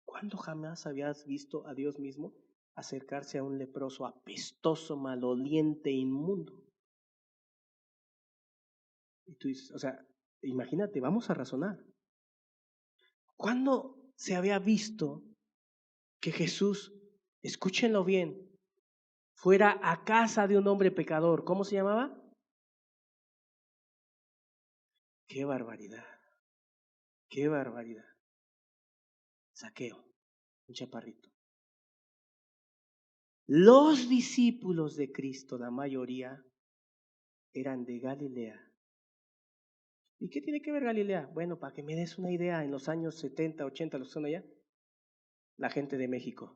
¿Cuándo jamás habías visto a Dios mismo acercarse a un leproso apestoso, maloliente, inmundo? Y tú dices, o sea, imagínate, vamos a razonar. ¿Cuándo se había visto que Jesús, escúchenlo bien, fuera a casa de un hombre pecador? ¿Cómo se llamaba? ¡Qué barbaridad! ¡Qué barbaridad! Zaqueo, un chaparrito. Los discípulos de Cristo, la mayoría, eran de Galilea. ¿Y qué tiene que ver Galilea? Bueno, para que me des una idea, en los años 70, 80, los que son allá, la gente de México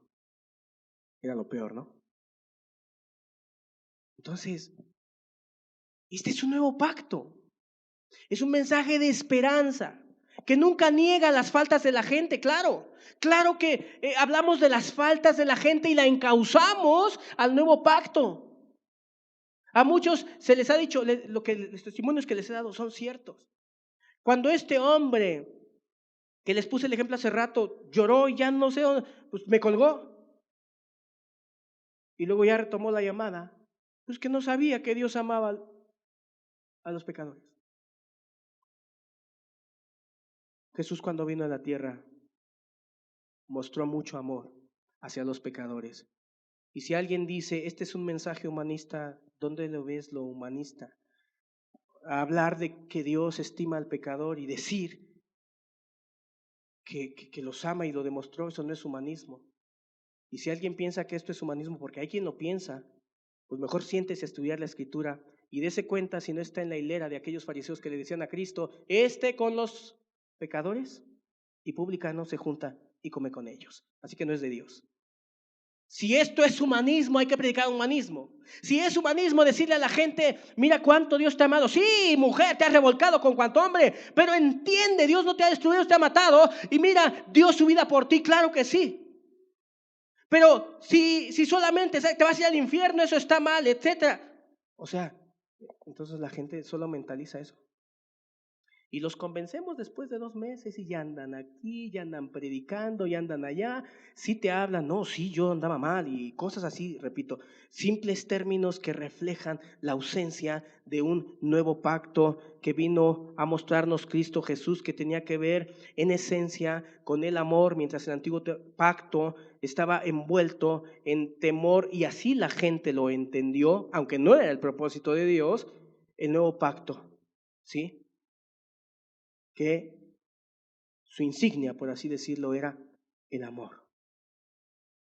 era lo peor, ¿no? Entonces, este es un nuevo pacto. Es un mensaje de esperanza que nunca niega las faltas de la gente, claro. Claro que hablamos de las faltas de la gente y la encauzamos al nuevo pacto. A muchos se les ha dicho, los testimonios que les he dado son ciertos. Cuando este hombre, que les puse el ejemplo hace rato, lloró y ya no sé, pues me colgó. Y luego ya retomó la llamada, pues que no sabía que Dios amaba a los pecadores. Jesús cuando vino a la tierra mostró mucho amor hacia los pecadores. Y si alguien dice, este es un mensaje humanista, ¿dónde lo ves lo humanista? Hablar de que Dios estima al pecador y decir que los ama y lo demostró, eso no es humanismo. Y si alguien piensa que esto es humanismo, porque hay quien lo piensa, pues mejor siéntese a estudiar la Escritura y dése cuenta si no está en la hilera de aquellos fariseos que le decían a Cristo, con los pecadores y publicanos se junta y come con ellos. Así que no es de Dios. Si esto es humanismo, hay que predicar humanismo. Si es humanismo, decirle a la gente, mira cuánto Dios te ha amado. Sí, mujer, te has revolcado con cuánto hombre, pero entiende, Dios no te ha destruido, te ha matado. Y mira, dio su vida por ti, claro que sí. Pero si solamente te vas a ir al infierno, eso está mal, etc. O sea, entonces la gente solo mentaliza eso. Y los convencemos después de 2 meses y ya andan aquí, ya andan predicando, ya andan allá. Sí te hablan, no, sí, yo andaba mal y cosas así, repito, simples términos que reflejan la ausencia de un nuevo pacto que vino a mostrarnos Cristo Jesús, que tenía que ver en esencia con el amor, mientras el antiguo pacto estaba envuelto en temor y así la gente lo entendió, aunque no era el propósito de Dios, el nuevo pacto, ¿sí? Que su insignia, por así decirlo, era el amor.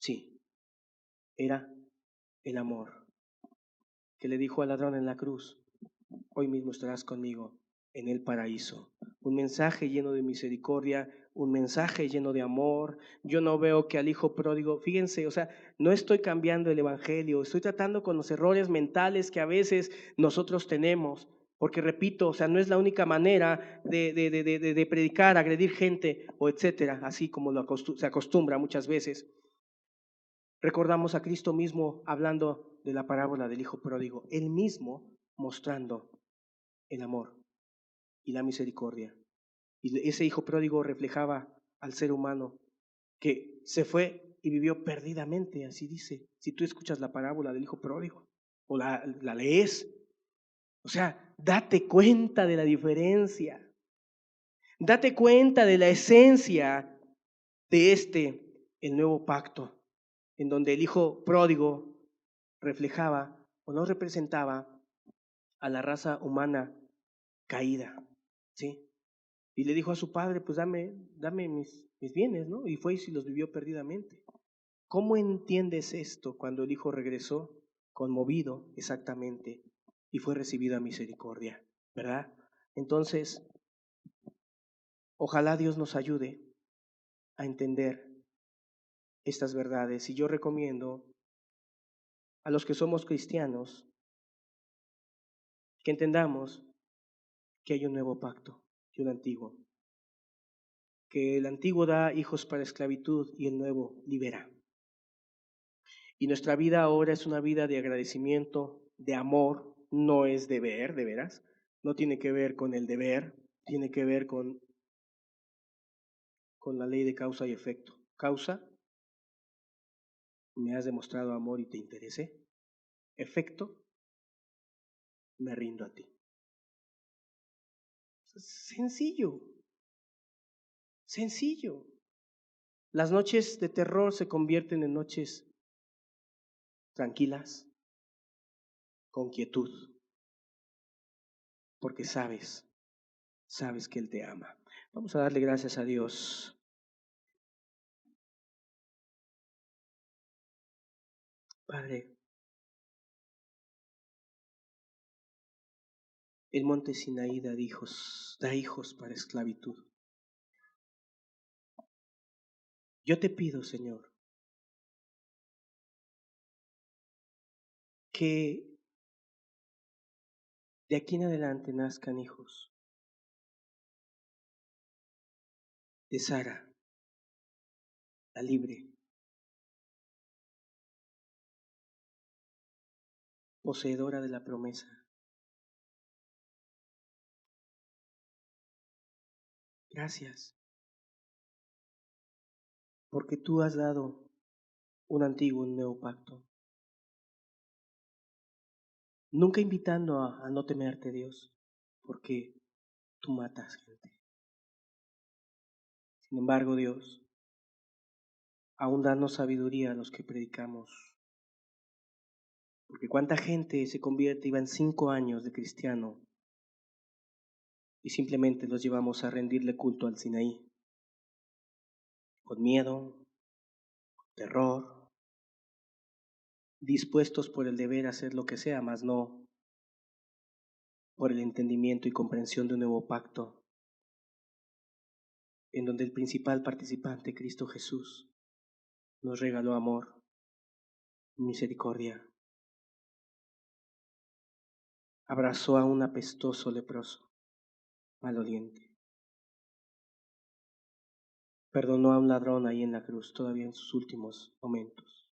Sí, era el amor. Que le dijo al ladrón en la cruz, hoy mismo estarás conmigo en el paraíso. Un mensaje lleno de misericordia, un mensaje lleno de amor. Yo no veo que al hijo pródigo, fíjense, o sea, no estoy cambiando el evangelio, estoy tratando con los errores mentales que a veces nosotros tenemos. Porque repito, o sea, no es la única manera de predicar, agredir gente o etcétera, así como se acostumbra muchas veces. Recordamos a Cristo mismo hablando de la parábola del hijo pródigo, él mismo mostrando el amor y la misericordia. Y ese hijo pródigo reflejaba al ser humano que se fue y vivió perdidamente, así dice. Si tú escuchas la parábola del hijo pródigo o la lees, o sea, date cuenta de la diferencia, date cuenta de la esencia de el nuevo pacto, en donde el hijo pródigo reflejaba o no representaba a la raza humana caída, ¿sí? Y le dijo a su padre, pues dame mis bienes, ¿no? Y fue y se los vivió perdidamente. ¿Cómo entiendes esto cuando el hijo regresó conmovido exactamente y fue recibido a misericordia, ¿verdad? Entonces, ojalá Dios nos ayude a entender estas verdades. Y yo recomiendo a los que somos cristianos que entendamos que hay un nuevo pacto y un antiguo. Que el antiguo da hijos para esclavitud y el nuevo libera. Y nuestra vida ahora es una vida de agradecimiento, de amor, no es deber, de veras, no tiene que ver con el deber, tiene que ver con la ley de causa y efecto. Causa, me has demostrado amor y te interesé. Efecto, me rindo a ti. Sencillo, sencillo. Las noches de terror se convierten en noches tranquilas, con quietud, porque sabes que Él te ama. Vamos a darle gracias a Dios. Padre, el monte Sinaí da hijos para esclavitud. Yo te pido, Señor, que de aquí en adelante nazcan hijos de Sara, la libre, poseedora de la promesa. Gracias, porque tú has dado un antiguo, un nuevo pacto. Nunca invitando a no temerte, Dios, porque tú matas gente. Sin embargo, Dios, aún danos sabiduría a los que predicamos. Porque cuánta gente se convierte, iban 5 años de cristiano y simplemente los llevamos a rendirle culto al Sinaí, con miedo, terror, dispuestos por el deber a hacer lo que sea, mas no por el entendimiento y comprensión de un nuevo pacto, en donde el principal participante, Cristo Jesús, nos regaló amor, misericordia, abrazó a un apestoso leproso, maloliente, perdonó a un ladrón ahí en la cruz, todavía en sus últimos momentos.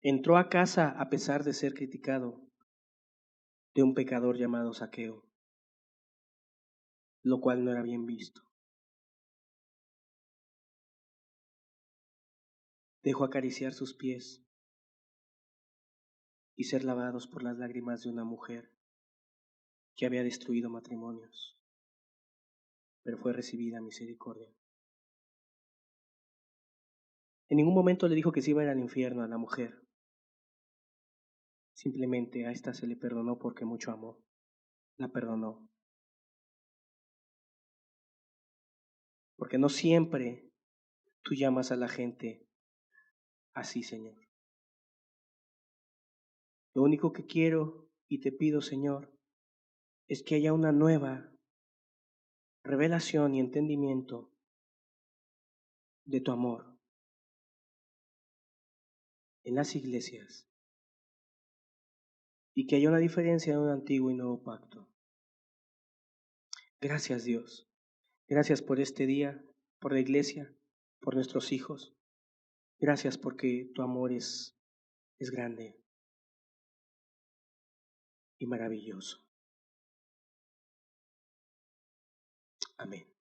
Entró a casa a pesar de ser criticado de un pecador llamado Zaqueo. lo cual no era bien visto. Dejo acariciar sus pies y ser lavados por las lágrimas de una mujer que había destruido matrimonios, pero fue recibida misericordia. En ningún momento le dijo que se iba a ir al infierno a la mujer. Simplemente a esta se le perdonó porque mucho amó. La perdonó. Porque no siempre tú llamas a la gente así, Señor. Lo único que quiero y te pido, Señor, es que haya una nueva revelación y entendimiento de tu amor en las iglesias y que haya una diferencia de un antiguo y nuevo pacto. Gracias, Dios. Gracias por este día, por la iglesia, por nuestros hijos. Gracias porque tu amor es grande y maravilloso. Amén.